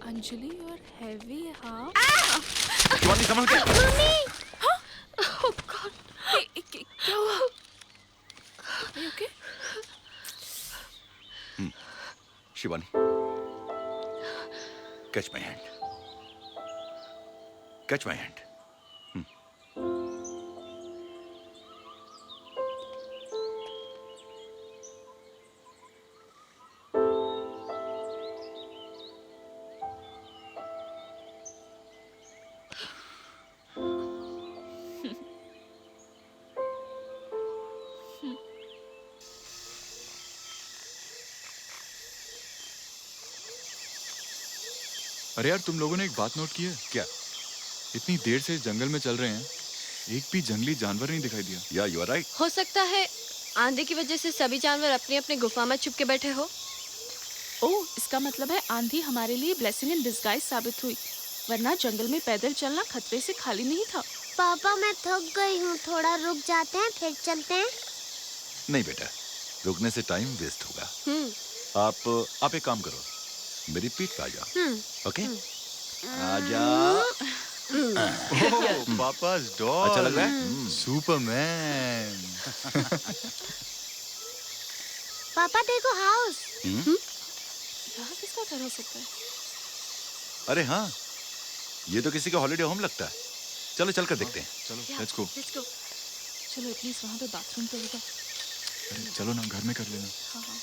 अंजलि और हैवी, हाँ। शिवानी संभल के। Oh God! क्या हुआ? Are you okay? Shivani, catch my hand, catch my hand. अरे यार, तुम लोगों ने एक बात नोट की है क्या? इतनी देर से जंगल में चल रहे हैं, एक भी जंगली जानवर नहीं दिखाई दिया। या यू आर राइट। हो सकता है आंधी की वजह से सभी जानवर अपनी अपनी गुफा में छुप के बैठे हो। ओह, इसका मतलब है आंधी हमारे लिए ब्लेसिंग इन डिस्गाइज साबित हुई, वरना जंगल में पैदल चलना खतरे से खाली नहीं था। पापा मैं थक गई हूँ, थोड़ा रुक जाते हैं फिर चलते हैं। नहीं बेटा, रुकने से टाइम वेस्ट होगा। आप एक काम करो, मेरी पीठ पे आ जाओ। ओके, आजा। ओह, पापा's डॉग। अच्छा लग रहा है? सुपरमैन। पापा देखो हाउस। यहाँ किसका घर हो सकता है? अरे हाँ, ये तो किसी का हॉलिडे होम लगता है। चलो चल कर देखते हैं। चलो लेट्स गो। चलो एटलीस्ट वहाँ पे बाथरूम तो होगा। अरे चलो ना, घर में कर लेना। हाँ हाँ।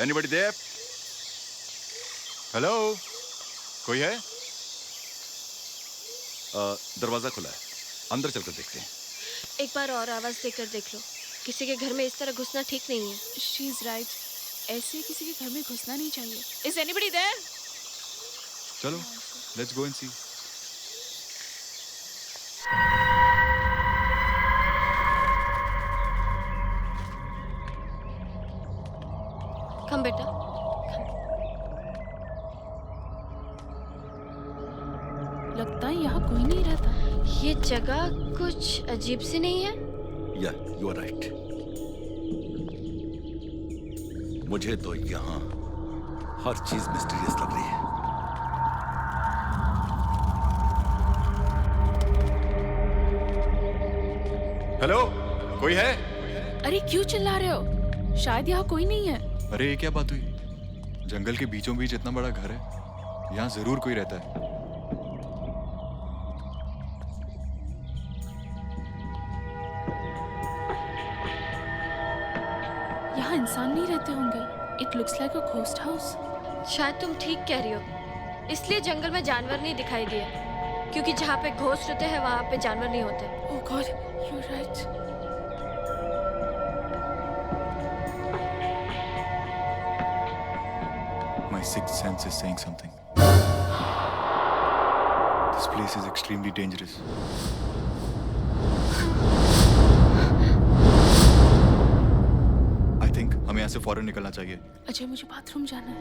Anybody there? हेलो, कोई है? दरवाजा खुला है, अंदर चलकर देखते हैं। एक बार और आवाज देकर देख लो, किसी के घर में इस तरह घुसना ठीक नहीं है। She is right. ऐसे किसी के घर में घुसना नहीं चाहिए। Is anybody there? चलो लेट्स गो एंड सी। कम बेटा। लगता है यहाँ कोई नहीं रहता। ये जगह कुछ अजीब सी नहीं है? या यू आर राइट। मुझे तो यहाँ हर चीज मिस्टीरियस लग रही है। हेलो, कोई है? अरे क्यों चिल्ला रहे हो? शायद यहाँ कोई नहीं है। अरे ये क्या बात हुई? जंगल के बीचों बीच इतना बड़ा घर है, यहाँ जरूर कोई रहता है। यहाँ इंसान नहीं रहते होंगे। It looks like a ghost house. शायद तुम ठीक कह रही हो, इसलिए जंगल में जानवर नहीं दिखाई दिए, क्योंकि जहाँ पे घोस्ट होते हैं वहाँ पे जानवर नहीं होते। Oh God, you're right. My sixth sense is saying something. This place is extremely dangerous. I think हमें यहाँ से फौरन निकलना चाहिए। अजय, मुझे बाथरूम जाना है।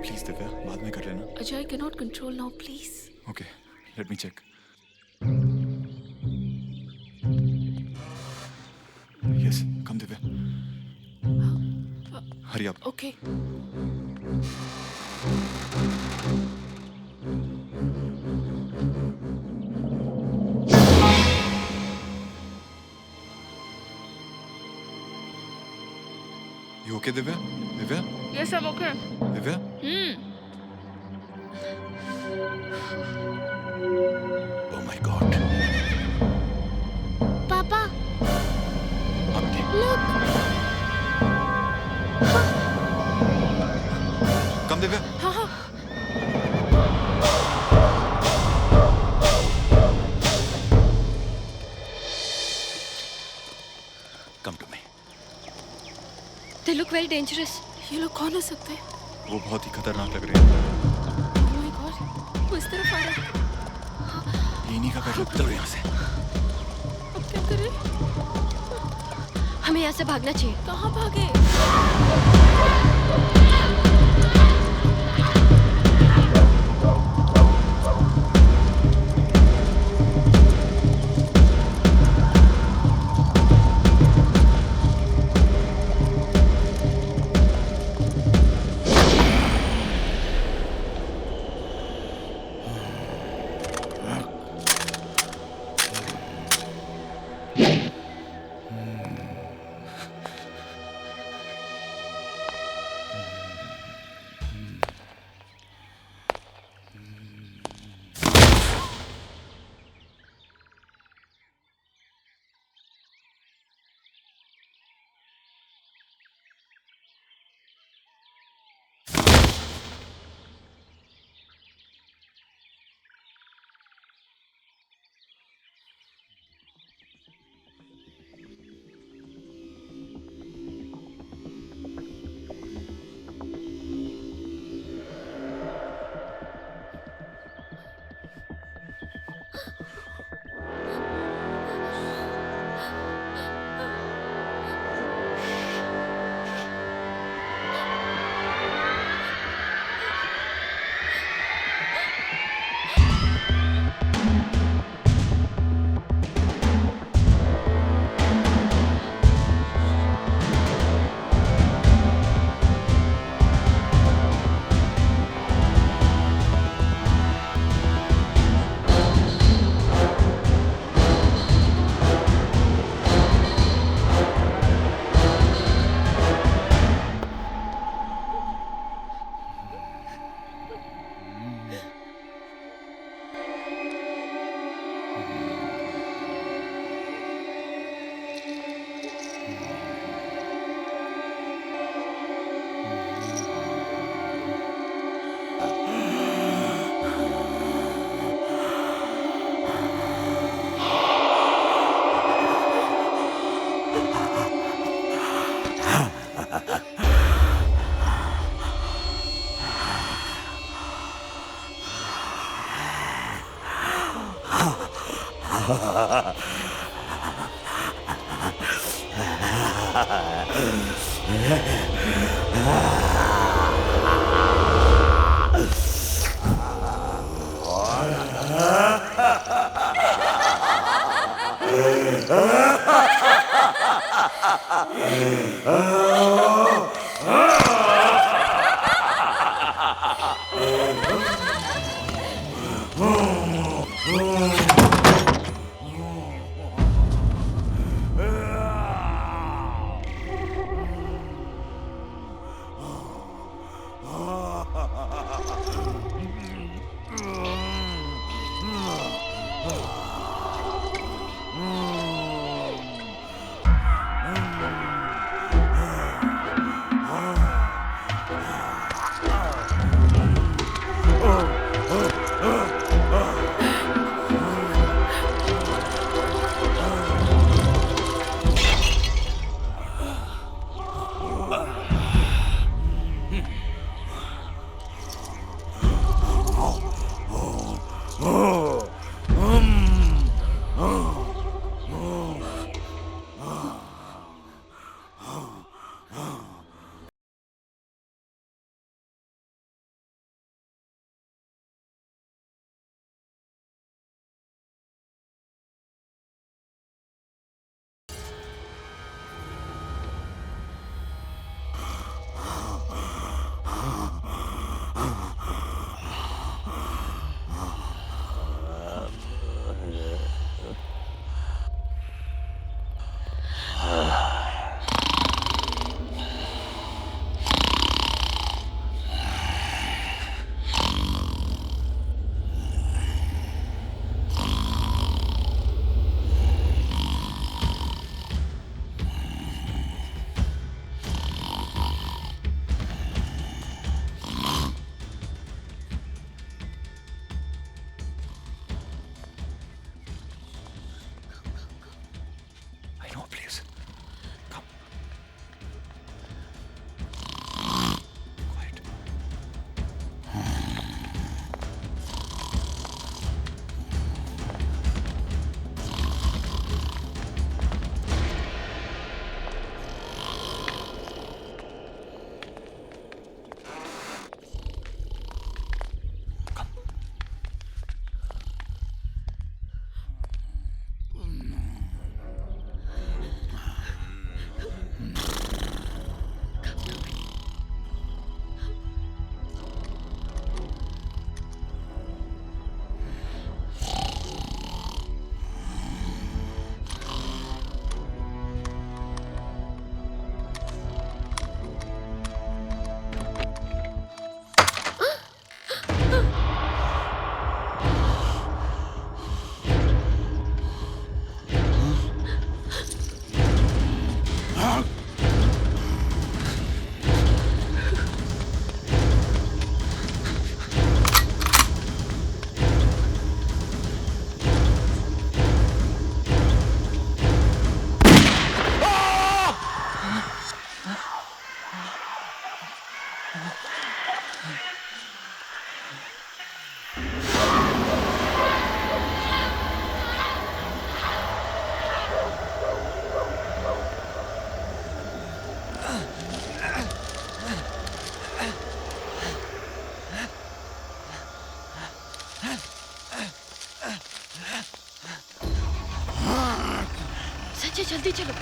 प्लीज दिव्या, बाद में कर लेना। Ajay, I cannot control now, please. Okay, let me check. Yes, come Divya. Hurry up. Okay. You okay, Divya? Divya? Yes, I'm okay. Divya? Oh my God. पापा Auntie. look Come, Divya. हाँ हाँ। Come to me. They look very dangerous. ये लोग कौन हो सकते हैं? वो बहुत ही खतरनाक लग रहे हैं। Oh my God, वो इस तरफ आ रहा है। ये इन्हीं का घर। चलो यहाँ से। अब क्या करें? हमें यहाँ से भागना चाहिए। कहाँ भागे? संजय जल्दी चलो।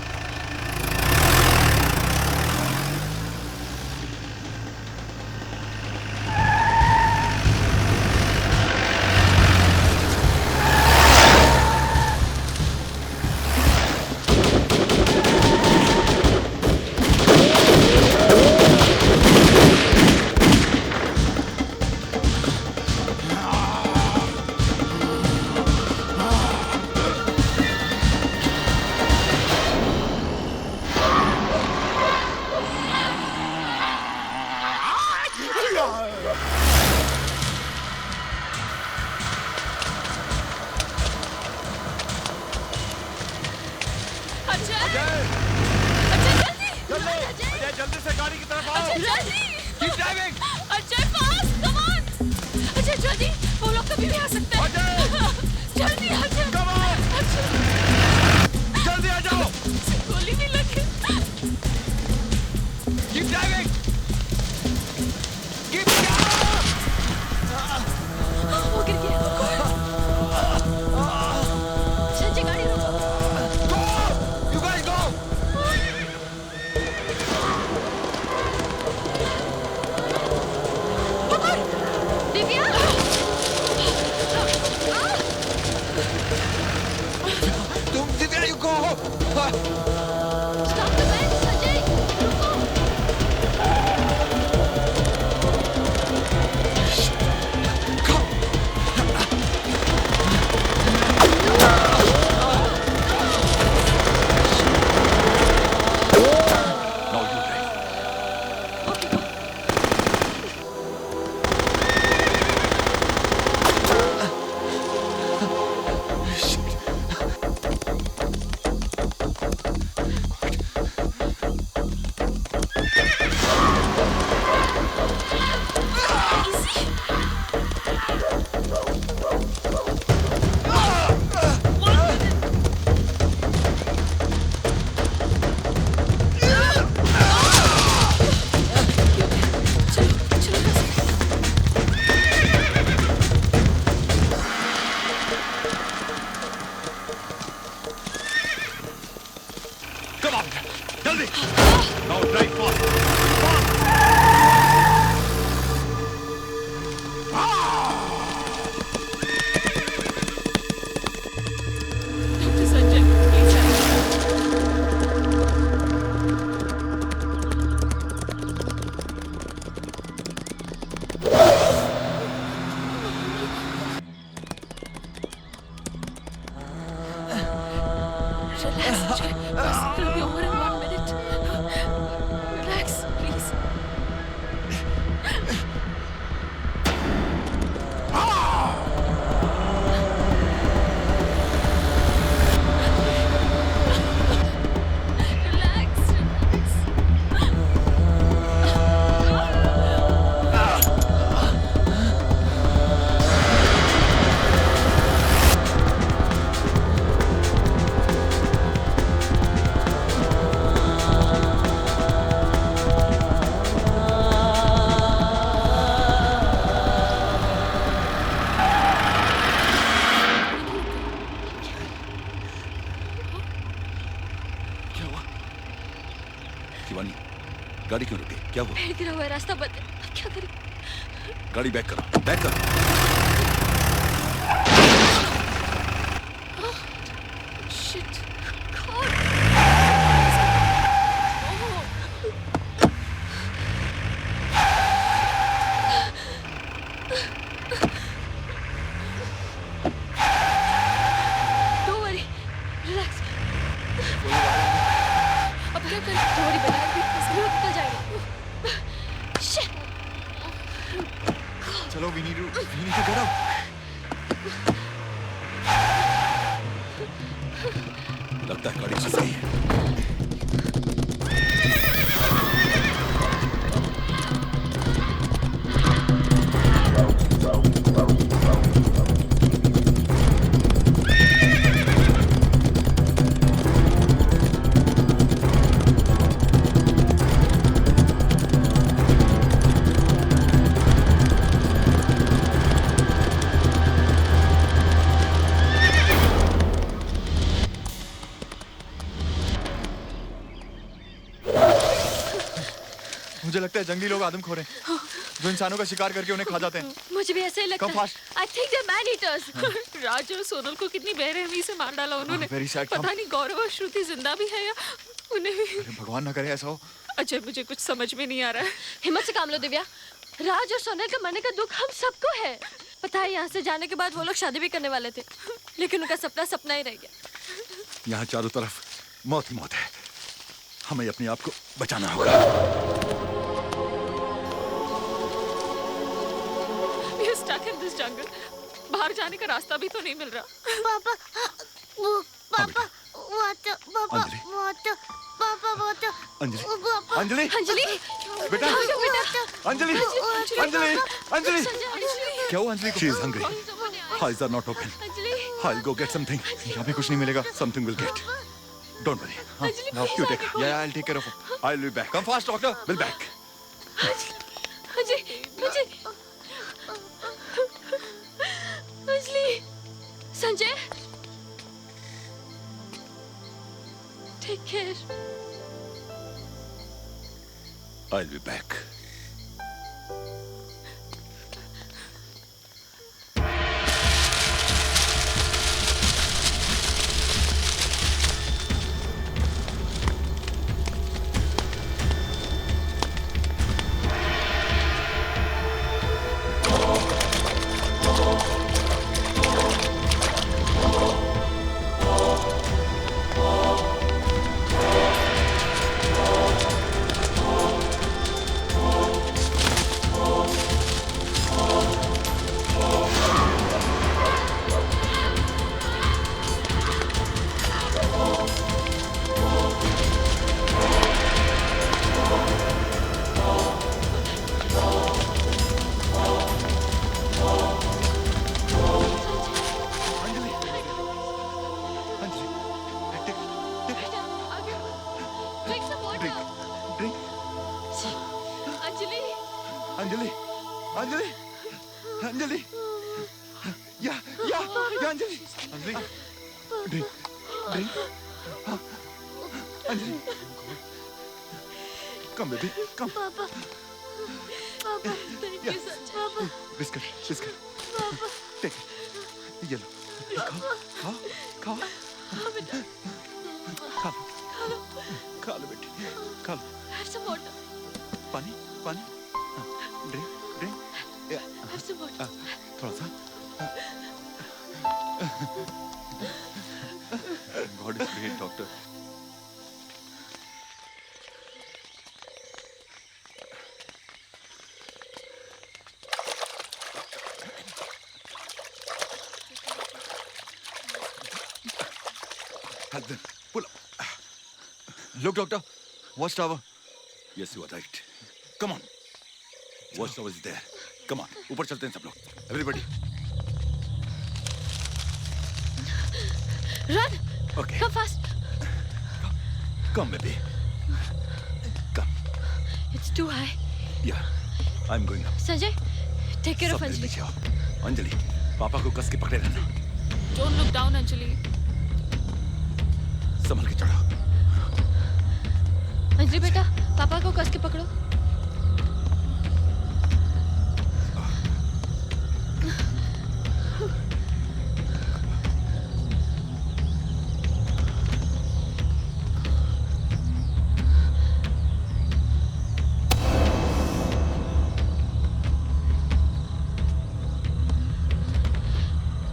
जल्दी से गाड़ी की तरफ आओ। Keep driving. Ajay fast, come on. Ajay जल्दी, वो लोग कभी भी आ सकते हैं। जल्दी अजय। Come on. जल्दी आ जाओ। गोली नहीं लगी। Keep driving. Keep वो गिर गया। संजय गाड़ी रोको। Go. You guys go. Divya. तुम Divya, you go. Stop the van, Sanjay. रुको। Now you drive. Come on. जल्दी. Now drive fast. Dr. Sanjay, please. Relax, Sanjay. Bus will be over in 1 minute. Relax, please. Relax, relax. Shivani, गाड़ी क्यों रुकी? क्या हुआ? पेड़ गिरा हुआ है, रास्ता बंद है। अब क्या करें? गाड़ी बैक करो, बैक करो। Shit. God. Don't worry. Relax. अब क्या करें? थोड़ी बनाए भी इसमें निकल जाएगा। Shit. चलो, we need to get out. लगता है गाड़ी फंस गई है। लगता है जंगली लोग आदमखोर हैं जो इंसानों का शिकार करके उन्हें खा जाते हैं। मुझे भी ऐसे ही लगता Come है। fast. I think they're man eaters. राज और सोनल को कितनी बेरहमी से मार डाला उन्होंने। very sad, पता नहीं गौरव और श्रुति जिंदा भी है या उन्हें भी। अरे भगवान ना करे ऐसा हो। अजय मुझे कुछ समझ में नहीं आ रहा है। हिम्मत से काम लो दिव्या। राज और सोनल के मरने का दुख हम सबको है। पता है यहाँ से जाने के बाद वो लोग शादी भी करने वाले थे, लेकिन उनका सपना सपना ही रह गया। यहाँ चारों तरफ मौत ही मौत है। हमें अपने आप को बचाना होगा। We are stuck in this jungle. बाहर जाने का रास्ता भी तो नहीं मिल रहा। पापा वाटर पापा अंजलि। वाटर पापा वाटर अंजलि पापा अंजलि अंजलि बेटा अंजलि अंजलि अंजलि क्या हुआ अंजलि को? She is hungry. Eyes are not open. I'll go get something. यहाँ पे कुछ नहीं मिलेगा। Something will get. Don't worry. Now you take her. Yeah, I'll take care of her. I'll be back. Come fast, doctor. Will back. Anjali Sanjay take care. I'll be back. Anjali Anjali Anjali या Anjali Anjali drink drink Anjali come baby come पापा पापा thank you पापा biscuit biscuit take ये लो खाओ खाओ बेटा खा लो बेटी खा लो Have some water. पानी पानी drink drink Have some water. थोड़ा सा God is great doctor pull up. Look, doctor. Watch tower. Yes, you are right. Come on. Watch tower is there. Come on. ऊपर चलते हैं सब लोग. Everybody. Run. Okay. Come fast. Come, baby. Come. It's too high. Yeah. I'm going up. Sanjay, take care of सब Anjali. नीचे आओ. अंजलि, पापा को कस के पकड़े रहना. Don't look down, Anjali. संभल के चढ़ो. अंजलि बेटा, पापा को कस के पकड़ो.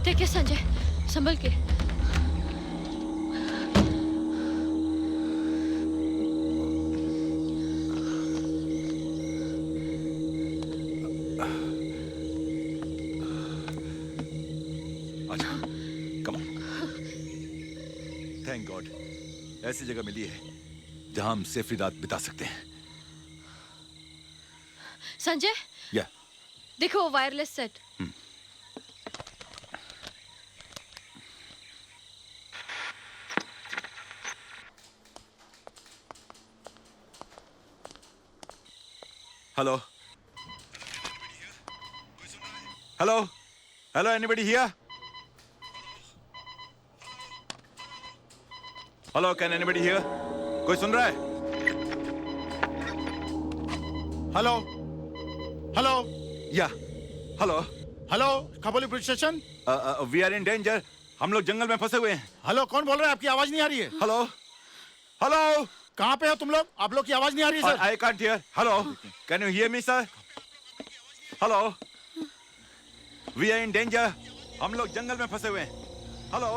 ठीक है संजय, संभल के. थैंक गॉड ऐसी जगह मिली है जहां हम सेफली रात बिता सकते हैं. संजय, या देखो wireless set. Hello hello hello anybody here hello can anybody hear कोई सुन रहा है हेलो हेलो या hello hello Khopoli police station. We are in danger. हम लोग जंगल में फंसे हुए हैं। हेलो कौन बोल रहा है? आपकी आवाज नहीं आ रही है। हेलो हेलो कहाँ पे हो तुम लोग? आप लोग की आवाज नहीं आ रही है sir. I can't hear. Hello can you hear me sir? Hello we are in danger. हम लोग जंगल में फंसे हुए हैं। Hello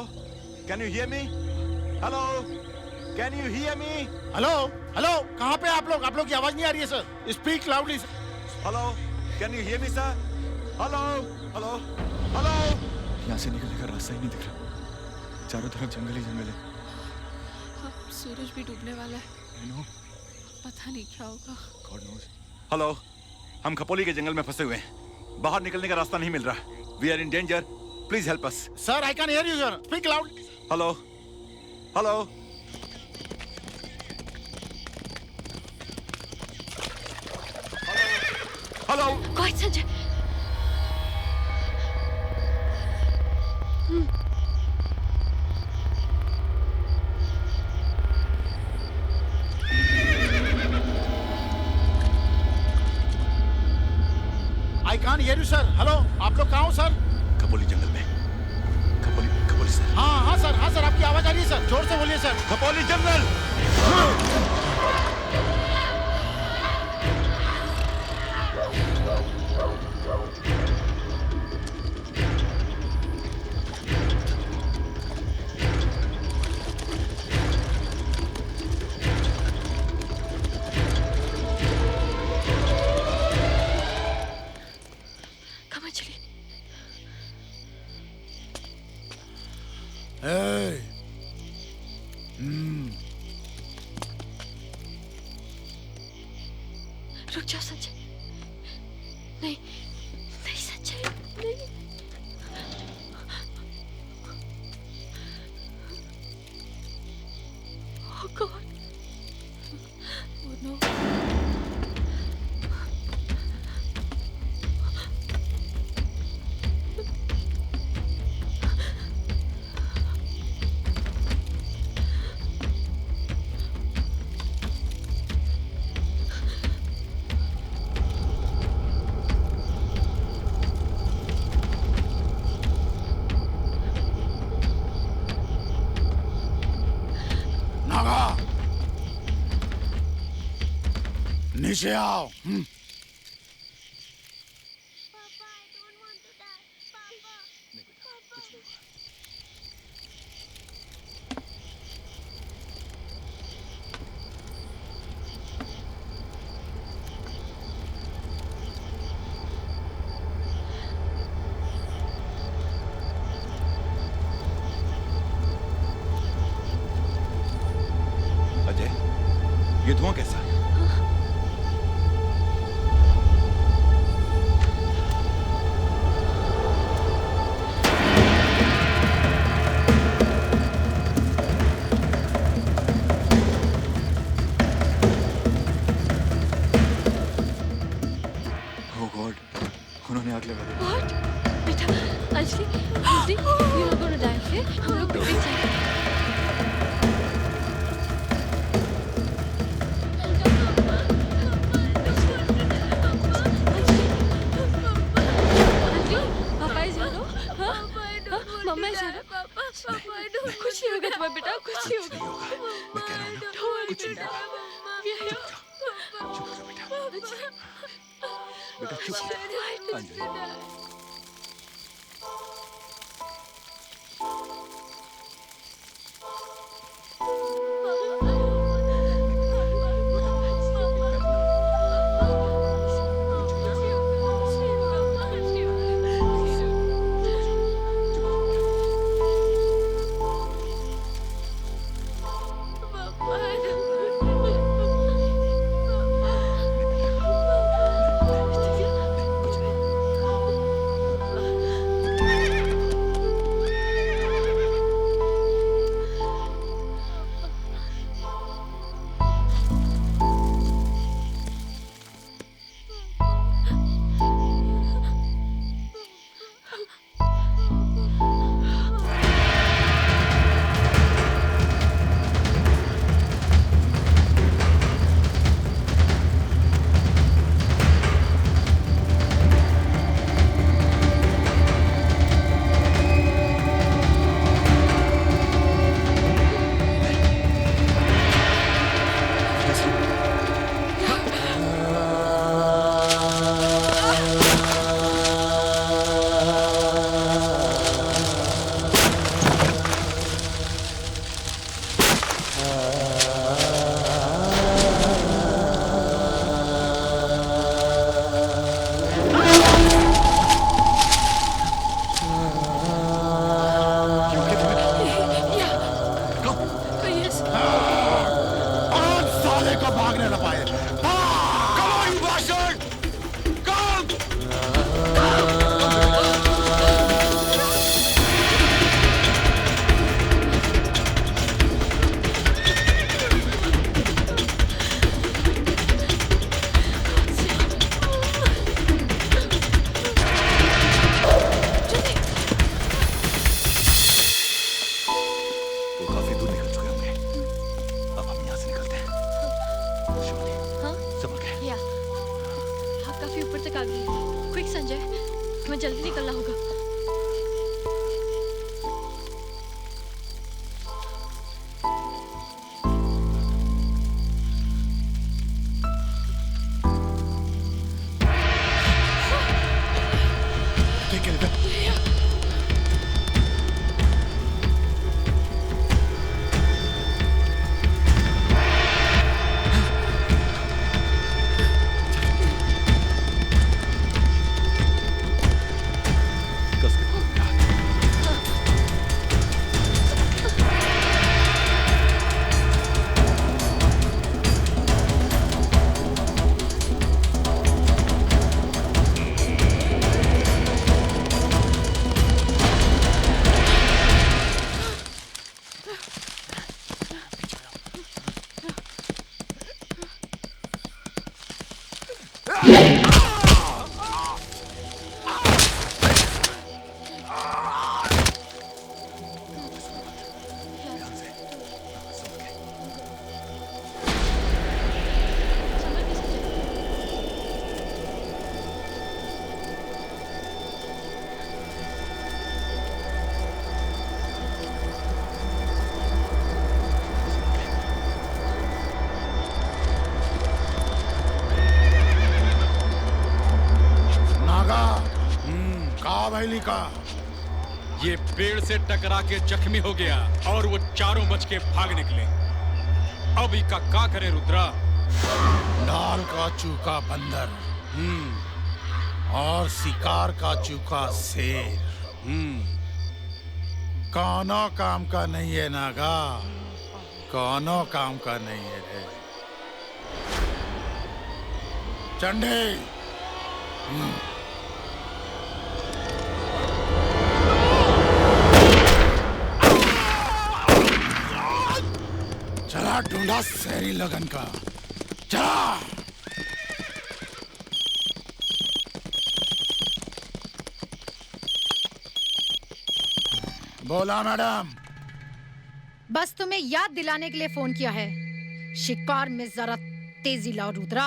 can you hear me? Hello can you hear me? Hello hello कहाँ पे आप लोग? आप लोग की आवाज नहीं आ रही है sir. Speak loudly. Hello can you hear me sir? Hello hello hello. यहाँ से निकलने का रास्ता ही नहीं दिख रहा। चारों तरफ जंगल ही जंगल है। अब सूरज भी डूबने वाला है। I know. पता नहीं क्या होगा। God knows. हेलो हम खपोली के जंगल में फंसे हुए हैं। बाहर निकलने का रास्ता नहीं मिल रहा। We are in danger. Please help us. Sir I can hear you sir. Speak loud. Hello hello hello. Quiet, Sanjay. I can hear you sir. Hello आप लोग कहाँ हो सर? खपोली जंगल में। खपोली सर। हाँ सर आपकी आवाज आ रही है सर। जोर से बोलिए सर। खपोली जंगल। Hey. रुक जाओ संजय। नहीं नहीं संजय नहीं। Oh God. Oh no. नीचे आओ। अजय ये धुआं कैसा? उन्होंने आग लगा दी। What? बेटा Anjali you're not gonna die, okay? हम लोग पिकनिक जाएंगे। मम्मा ऐसा कुछ नहीं होगा तुम्हें बेटा, कुछ नहीं होगा। मैं कह रहा हूँ ना कुछ नहीं होगा। चुप रहो बेटा। बेटा चुप रहो। अंजलि भैली का? ये पेड़ से टकरा के जख्मी हो गया और वो चारों बच के भाग निकले। अब इका का करे रुद्रा? डाल का चूका बंदर और शिकार का चूका शेर कौनो काम का नहीं है नागा, कौनो काम का नहीं है रे। चंडे चला ढूंढा शहरी लगन का, चला। बोला मैडम। बस तुम्हें याद दिलाने के लिए फोन किया है, शिकार में जरा तेजी लाओ रुद्रा।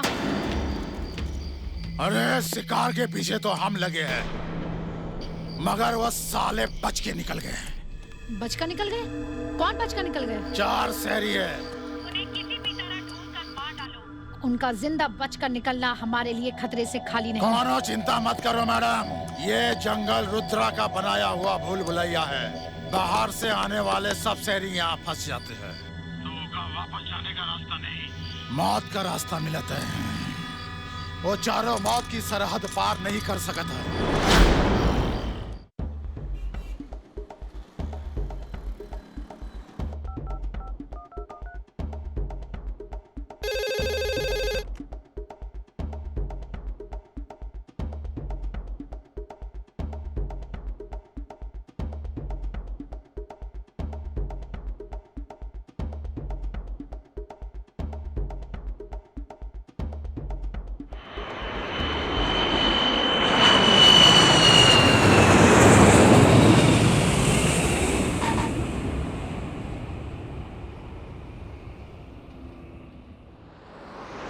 अरे शिकार के पीछे तो हम लगे हैं, मगर वो साले बच के निकल गए। बच कर निकल गए? कौन बच कर निकल गए? 4 शहरी है। उन्हें किसी भी तरह ढूंढकर मार डालो। उनका जिंदा बचकर निकलना हमारे लिए खतरे से खाली नहीं। कौनो चिंता मत करो मैडम, ये जंगल रुद्रा का बनाया हुआ भूल भुलैया है। बाहर से आने वाले सब शहरी यहाँ फंस जाते हैं। लोगों का वापस जाने का रास्ता नहीं, मौत का रास्ता मिलता है। वो चारों मौत की सरहद पार नहीं कर सकता है।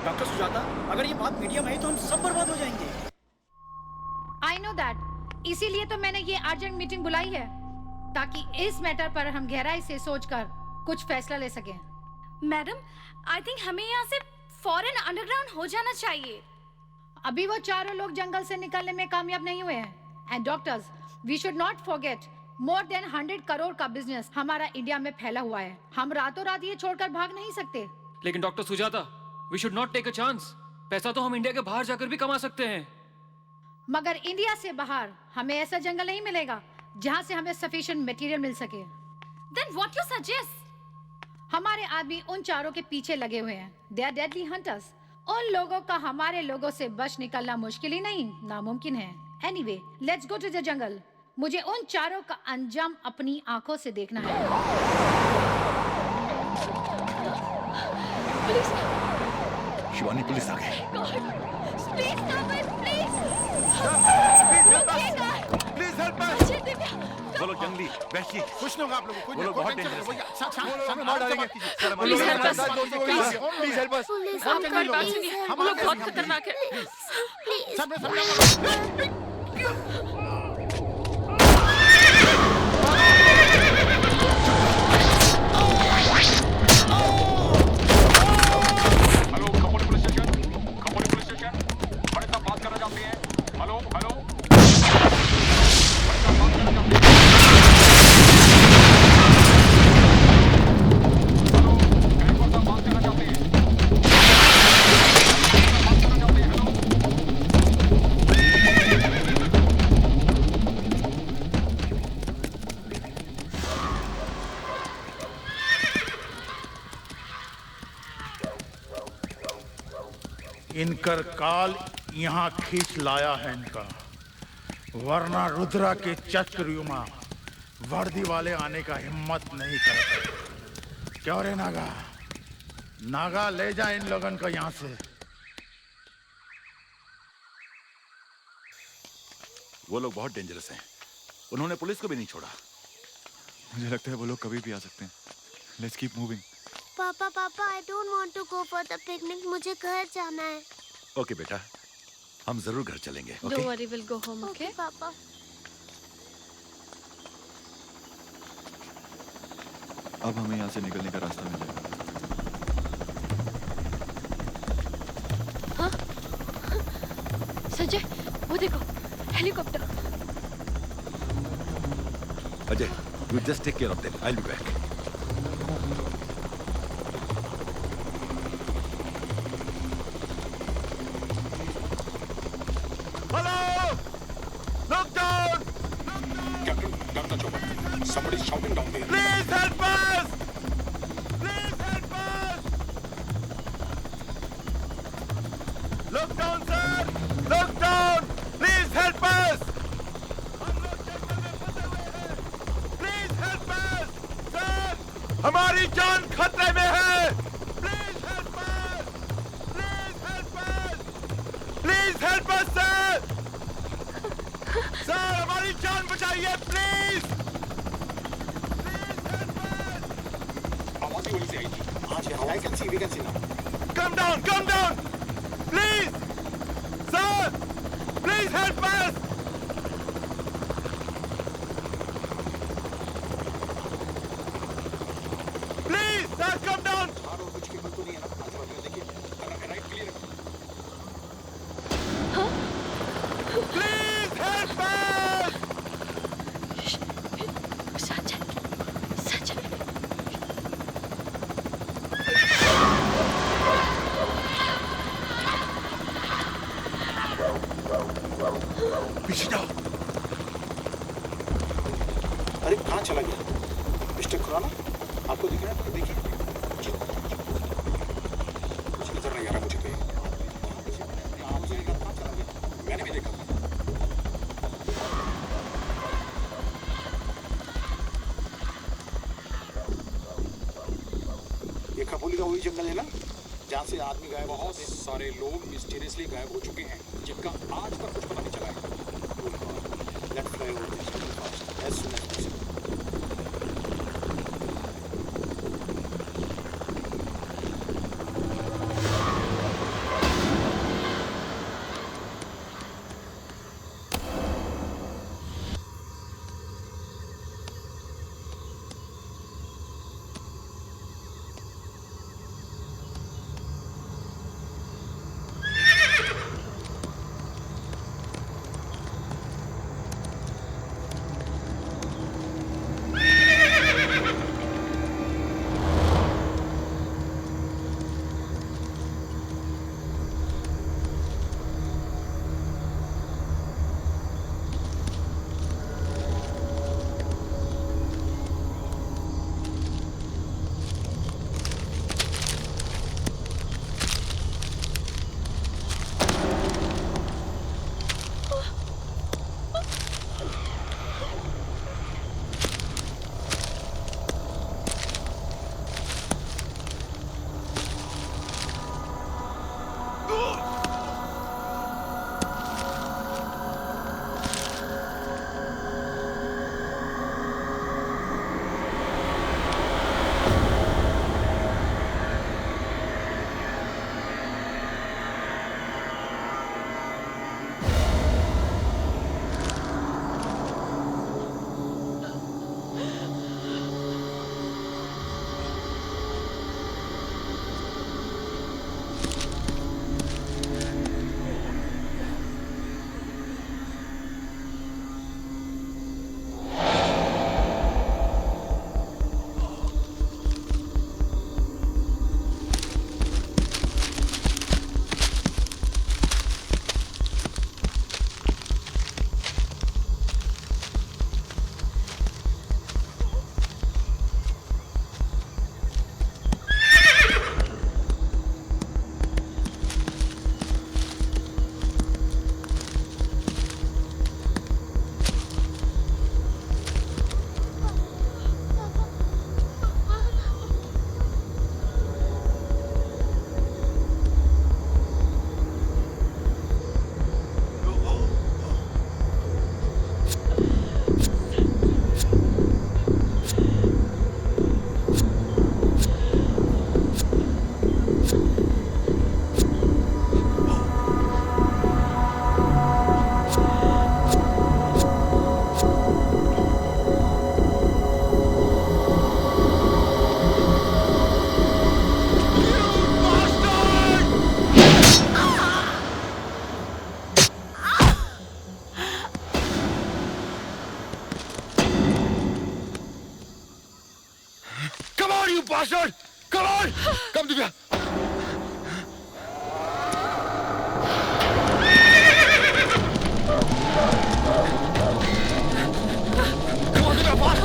डॉक्टर सुजाता, अगर ये बात मीडिया में आई तो हम सब बर्बाद हो जाएंगे। I know that. इसीलिए तो मैंने ये अर्जेंट मीटिंग बुलाई है, ताकि इस मैटर पर हम गहराई से सोचकर कुछ फैसला ले सकें। मैडम, आई थिंक हमें यहाँ से फौरन अंडरग्राउंड हो जाना चाहिए। अभी वो चारों लोग जंगल से निकलने में कामयाब नहीं हुए हैं। And doctors, we should not forget, more than 100 crore का बिजनेस हमारा इंडिया में फैला हुआ है। हम रातों रात ये छोड़कर भाग नहीं सकते। लेकिन doctor Sujata, we should not take a chance. पैसा तो हम इंडिया के बाहर जाकर भी कमा सकते हैं। मगर इंडिया से बाहर हमें ऐसा जंगल नहीं मिलेगा जहाँ से हमें सफिशिएंट मटेरियल मिल सके। Then what you suggest? हमारे आदमी उन चारों के पीछे लगे हुए हैं। They are deadly hunters. उन लोगों का हमारे लोगों से बच निकलना मुश्किल ही नहीं, नामुमकिन है। Anyway, let's go to the jungle. मुझे उन चारों का अंजाम अपनी आंखों से देखना है। शिवानी, पुलिस आ गई। Please stop it, please. रुकिएगा। प्लीज हेल्प मुझे दिव्या। वो लोग जंगली वहशी, कुछ नहीं होगा आप लोगों को, वो लोग बहुत डेंजरस हैं। हैं। मार डालेंगे। Please help us. Please help अस। हमारी बात सुनिए, हम लोग बहुत खतरनाक है। इनकर काल यहाँ खींच लाया है इनका, वरना रुद्रा के चक्रव्यूमा वर्दी वाले आने का हिम्मत नहीं करते। क्यों रे नागा? नागा ले जा इन लोगन को यहाँ से। वो लोग बहुत डेंजरस हैं, उन्होंने पुलिस को भी नहीं छोड़ा। मुझे लगता है वो लोग कभी भी आ सकते हैं। Let's keep moving. Papa papa, I don't want to go for the picnic. मुझे घर जाना है। ओके बेटा, हम जरूर घर चलेंगे। Don't worry, we'll go home, okay? पापा। अब हमें यहाँ से निकलने का रास्ता मिल जाएगा। हाँ? संजय, वो देखो, helicopter. Ajay, you just take care of them. I'll be back. Hello! Look down! Captain, gun the chopper. Somebody's shouting down there. Please help us! Please help us! Look down, sir! Look down! Please help us! हम लोग जंगल में फंसे हुए हैं! Please help us! Sir! हमारी जान खतरे में है! Please help us! Please help us! Please help us, sir! Sir, हमारी जान बचाइए, प्लीज! आवाज ही वहीं से आई थी। हाँ जी, I can see, we can see now. Come down, please! Sir, please help us! Please, sir, come down! और कुछ की बात तो नहीं है ना? आजू बाजू में देखिए, राइट क्लियर है। Please help us! Sanjay, Sanjay. पीछे जाओ। अरे कहाँ चला गया? मिस्टर खुराना, आपको दिख रहा है तो देखिए। कुछ नजर नहीं आ रहा मुझे तो। कहाँ चला गया? मैंने भी देखा। ये खबूली का वही जंगल है ना, जहाँ से आदमी गायब, बहुत सारे लोग मिस्टीरियसली गायब हो चुके हैं जिनका आज तक कुछ पता नहीं चला है। Let's fly over this jungle fast, as soon as possible. bastard! Come on! Come, Divya! Come on, Divya, fast!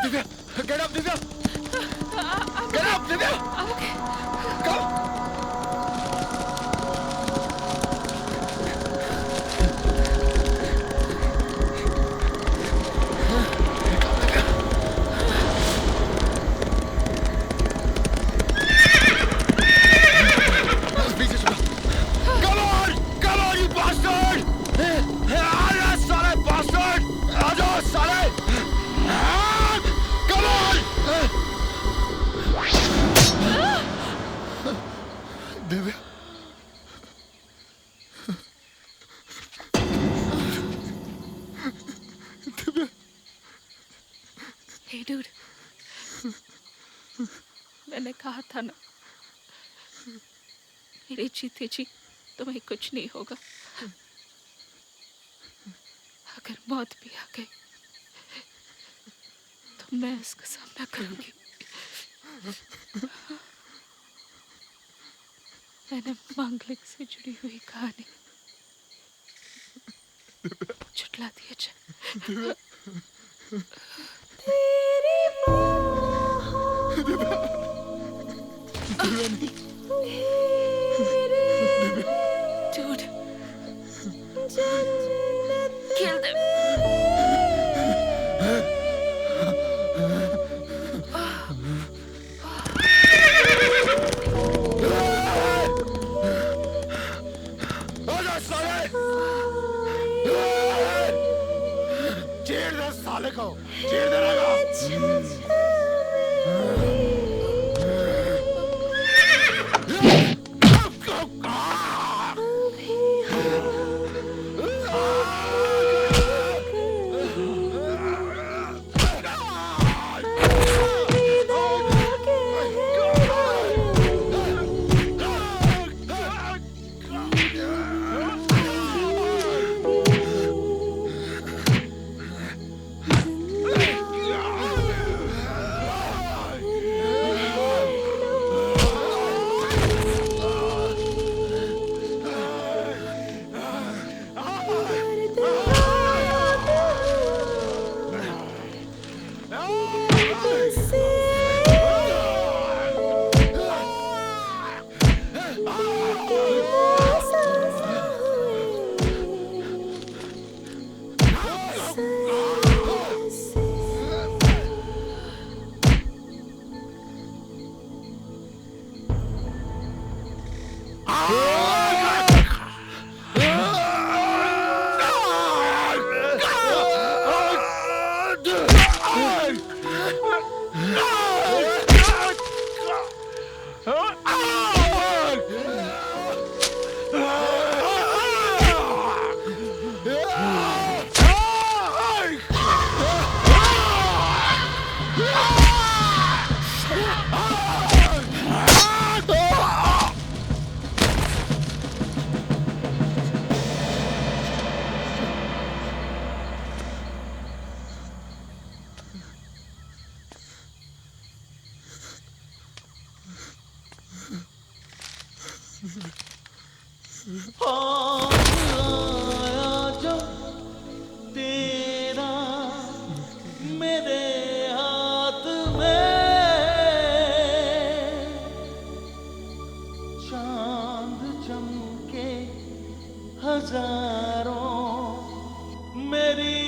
Divya, get up, Divya! Get up, Divya! Come! Come on, you bastard! आजा साले bastard! आजा साले! Come on! Divya. Divya. Hey dude, मैंने कहा था ना, मेरे जीते जी तुम्हें कुछ नहीं होगा। अगर मौत भी आ गई तो मैं इसका सामना करूंगी। मैंने मांगलिक से जुड़ी हुई कहानी छुटला दी। अच्छा Dude, kill them. चीर दे साले को, चीर देगा। तेरा मेरे हाथ में चांद चमके हजारों मेरी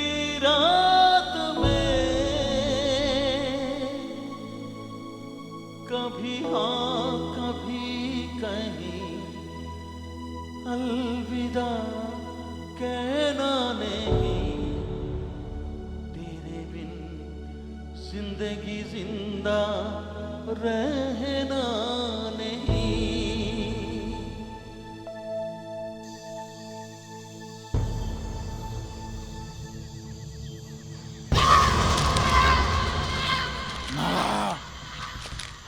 रात में जिंदगी जिंदा रहना नहीं। नाला,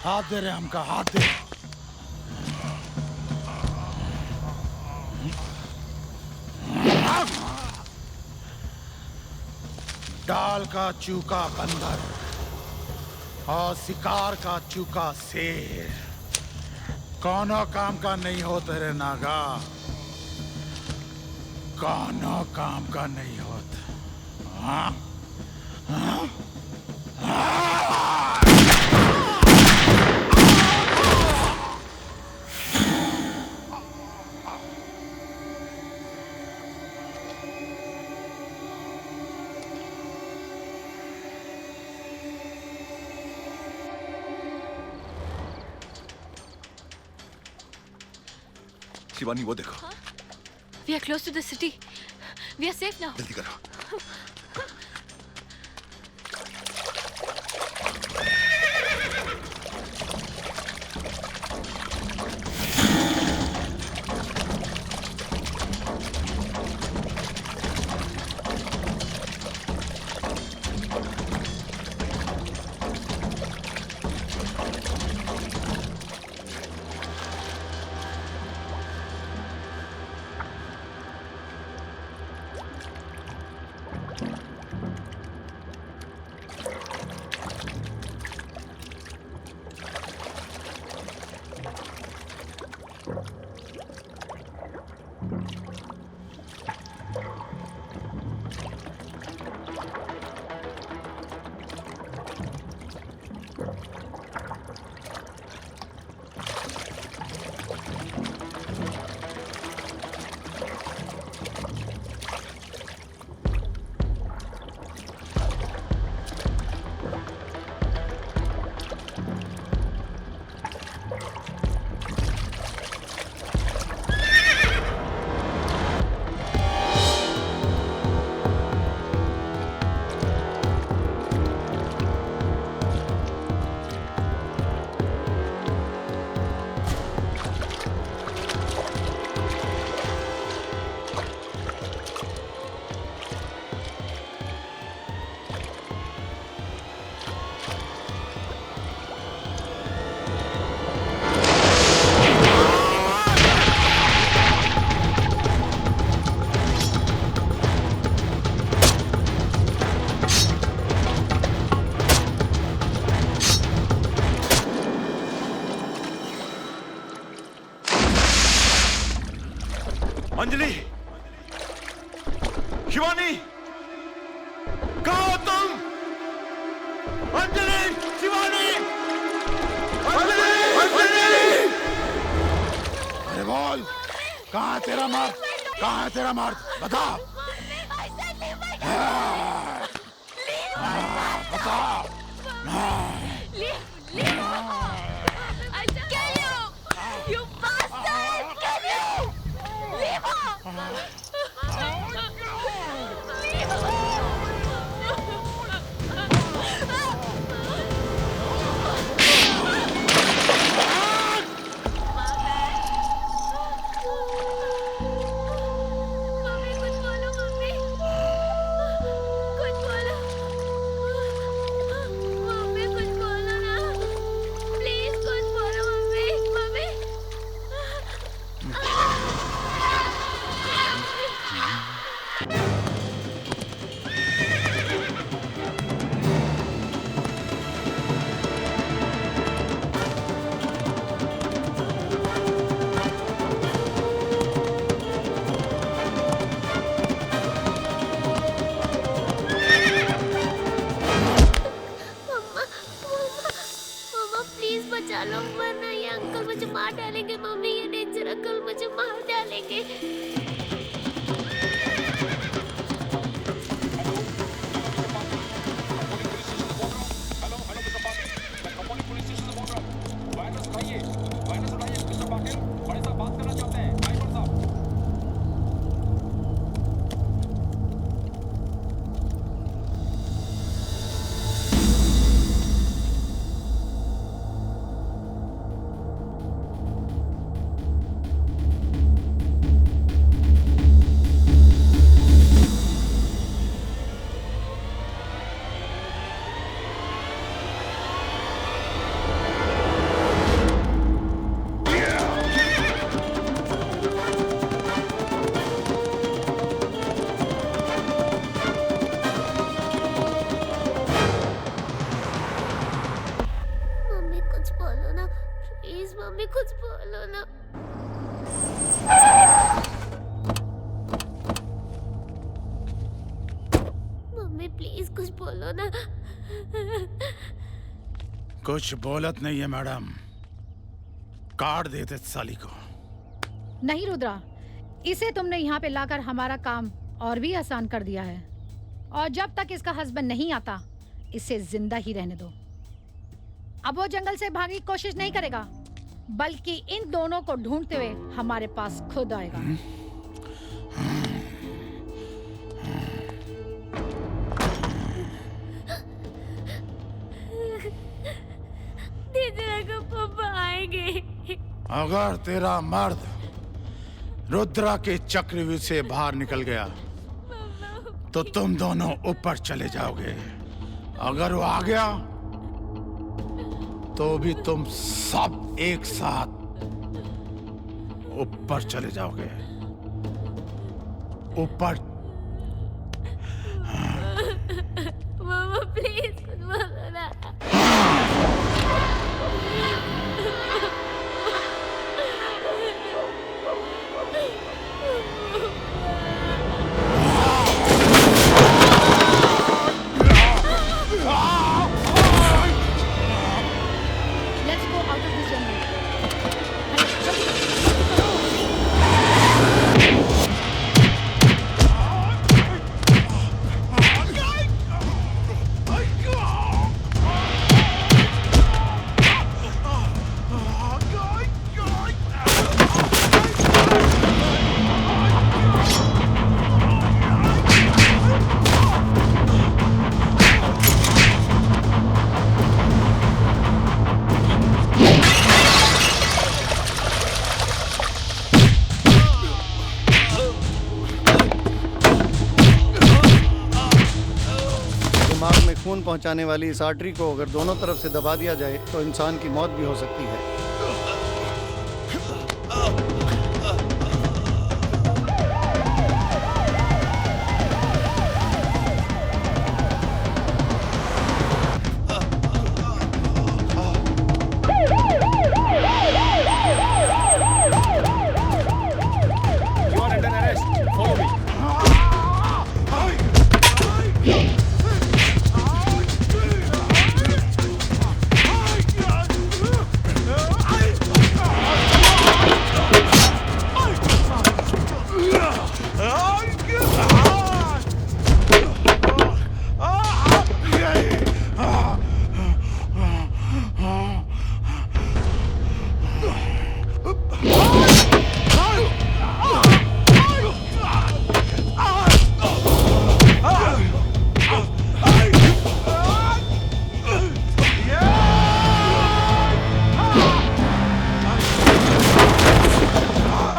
हाथ दे रहे हमका, हाथ दे। डाल का चूका बंदर और शिकार का चूका शेर, कौनो काम का नहीं हो तेरे नागा, कौनो काम का नहीं होता। हाँ? हाँ? शिवानी वो देखो। We are close to the city. We are safe now. जल्दी करो। अंजलि, शिवानी, कहाँ हो तुम? अंजलि, शिवानी, अंजलि, अंजलि! अरे बोल, कहाँ है तेरा मर्द? कहाँ है तेरा मर्द? बता। बता। चलो वरना ये अंकल मुझे मार डालेंगे। मम्मी ये डेंजर अंकल मुझे मार डालेंगे। प्लीज कुछ बोलो ना। कुछ बोलत नहीं है मैडम, काट देते साली को। नहीं रुद्रा, इसे तुमने यहाँ पे लाकर हमारा काम और भी आसान कर दिया है। और जब तक इसका हस्बैंड नहीं आता, इसे जिंदा ही रहने दो। अब वो जंगल से भागने की कोशिश नहीं करेगा, बल्कि इन दोनों को ढूंढते हुए हमारे पास खुद आएगा। दीदी को पापा आएंगे। अगर तेरा मर्द रुद्रा के चक्रव्यूह से बाहर निकल गया तो तुम दोनों ऊपर चले जाओगे। अगर वो आ गया तो भी तुम सब एक साथ ऊपर चले जाओगे। ऊपर। मामा प्लीज कुछ बोलो ना। खून पहुंचाने वाली इस आर्टरी को अगर दोनों तरफ से दबा दिया जाए तो इंसान की मौत भी हो सकती है।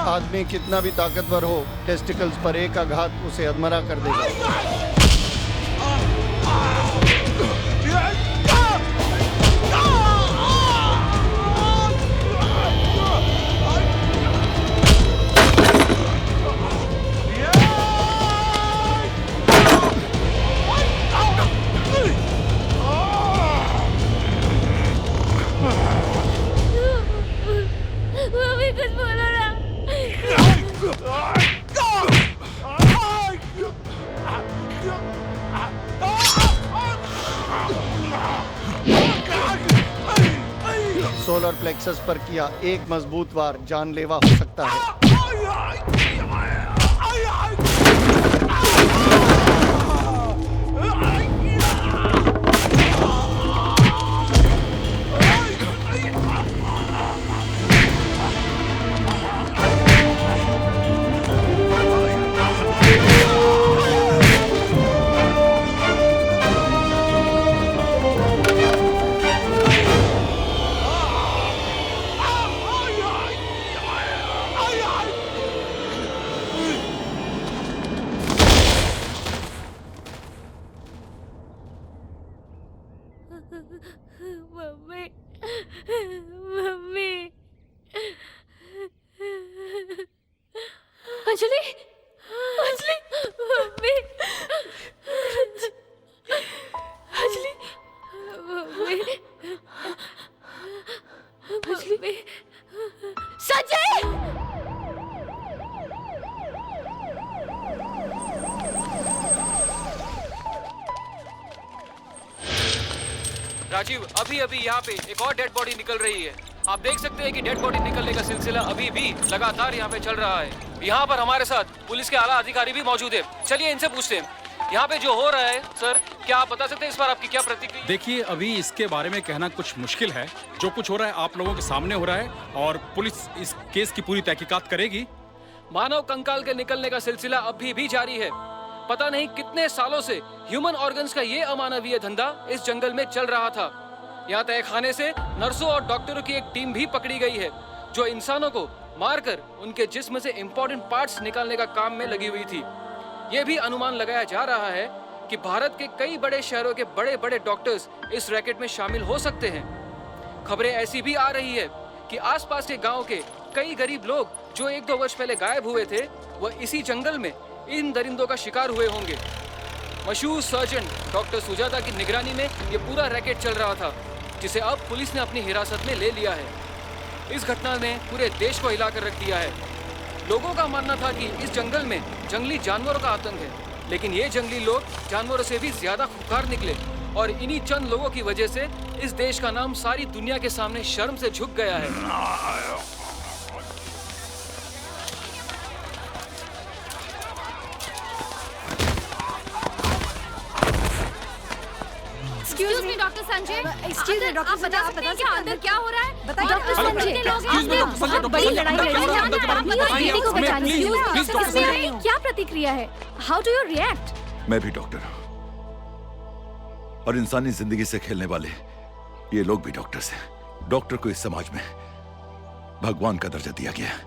आदमी कितना भी ताकतवर हो, टेस्टिकल्स पर एक आघात उसे अधमरा कर देगा। सोलर प्लेक्सस पर किया एक मजबूत वार जानलेवा हो सकता है। Mummy, mummy, Anjali, Anjali, mummy, Anjali, mummy, Anjali, Sanjay! Rajiv, अभी अभी यहाँ पे एक और डेड बॉडी निकल रही है। आप देख सकते हैं कि डेड बॉडी निकलने का सिलसिला अभी भी लगातार यहाँ पे चल रहा है। यहाँ पर हमारे साथ पुलिस के आला अधिकारी भी मौजूद है। चलिए इनसे पूछते हैं यहाँ पे जो हो रहा है। सर, क्या आप बता सकते हैं इस बार आपकी क्या प्रतिक्रिया? देखिए, अभी इसके बारे में कहना कुछ मुश्किल है। जो कुछ हो रहा है आप लोगों के सामने हो रहा है और पुलिस इस केस की पूरी तहकीकात करेगी। मानव कंकाल के निकलने का सिलसिला अभी भी जारी है। पता नहीं कितने सालों से ह्यूमन ऑर्गन्स का ये अमानवीय धंधा इस जंगल में चल रहा था। यहाँ तहखाने से नर्सों और डॉक्टरों की एक टीम भी पकड़ी गई है जो इंसानों को मारकर उनके जिस्म से इंपॉर्टेंट पार्ट्स निकालने का काम में लगी हुई थी। ये भी अनुमान लगाया जा रहा है कि भारत के कई बड़े शहरों के बड़े बड़े डॉक्टर्स इस रैकेट में शामिल हो सकते हैं। खबरें ऐसी भी आ रही है कि आसपास के गांव के कई गरीब लोग जो 1-2 वर्ष पहले गायब हुए थे, वह इसी जंगल में इन दरिंदों का शिकार हुए होंगे। मशहूर सर्जन डॉक्टर सुजाता की निगरानी में ये पूरा रैकेट चल रहा था, जिसे अब पुलिस ने अपनी हिरासत में ले लिया है। इस घटना ने पूरे देश को हिलाकर रख दिया है। लोगों का मानना था कि इस जंगल में जंगली जानवरों का आतंक है, लेकिन ये जंगली लोग जानवरों से भी ज्यादा खूंखार निकले और इन्हीं चंद लोगों की वजह से इस देश का नाम सारी दुनिया के सामने शर्म से झुक गया है। Excuse me, doctor Sanjay. Excuse me, doctor आप बता सकते हैं क्या अंदर क्या हो रहा है? बताइए डॉक्टर संजय के लोग Excuse me, डॉक्टर संजय, बड़ी लड़ाई डॉक्टर लड़ रहे संजय, हैं। आप बेटी को बचाने के लिए Please, डॉक्टर संजय। क्या प्रतिक्रिया है? How do you react? मैं भी डॉक्टर हूं और इंसानी जिंदगी से खेलने वाले ये लोग भी डॉक्टर्स हैं। डॉक्टर को इस समाज में भगवान का दर्जा दिया गया है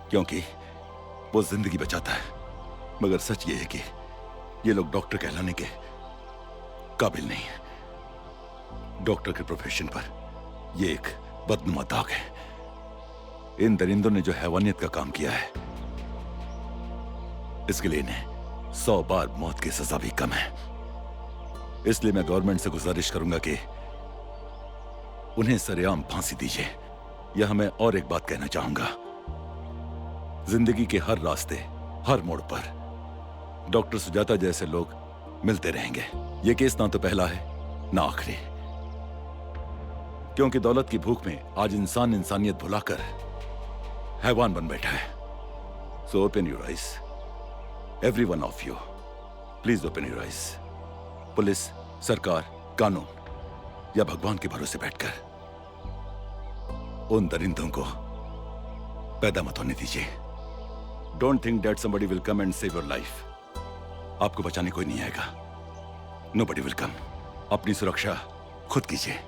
क्योंकि वो जिंदगी बचाता है। मगर सच ये है कि ये लोग डॉक्टर कहलाने के काबिल नहीं है। डॉक्टर के प्रोफेशन पर यह एक बदनुमा दाग है। इन दरिंदों ने जो हैवानियत का काम किया है, इसके लिए इन्हें 100 बार मौत की सजा भी कम है। इसलिए मैं गवर्नमेंट से गुजारिश करूंगा कि उन्हें सरेआम फांसी दीजिए। यहां मैं और एक बात कहना चाहूंगा, जिंदगी के हर रास्ते, हर मोड़ पर डॉक्टर सुजाता जैसे लोग मिलते रहेंगे। ये केस ना तो पहला है ना आखिरी, क्योंकि दौलत की भूख में आज इंसान इंसानियत भुलाकर हैवान बन बैठा है। So open your eyes, every one of you, please open your eyes. Police, सरकार, कानून या भगवान के भरोसे बैठकर उन दरिंदों को पैदा मत होने दीजिए। Don't think that somebody will come and save your life. आपको बचाने कोई नहीं आएगा। Nobody will come. अपनी सुरक्षा खुद कीजिए,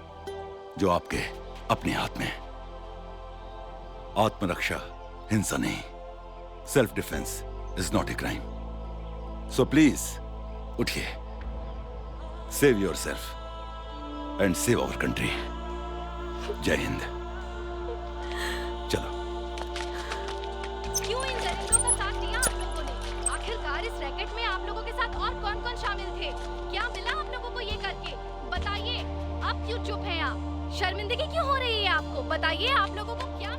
जो आपके अपने हाथ में है। आत्मरक्षा हिंसा नहीं, self defence is not a crime. So please उठिए, save yourself and save our country. जय हिंद। चलो। क्यों इन दरिंदों का साथ दिया आप लोगों ने? आखिरकार इस रैकेट में आप लोगों के साथ और कौन-कौन शामिल थे? क्या मिला आप लोगों को ये करके? बताइए। अब क्यों चुप हैं आप? शर्मिंदगी क्यों हो रही है आपको? बताइए, आप लोगों को क्या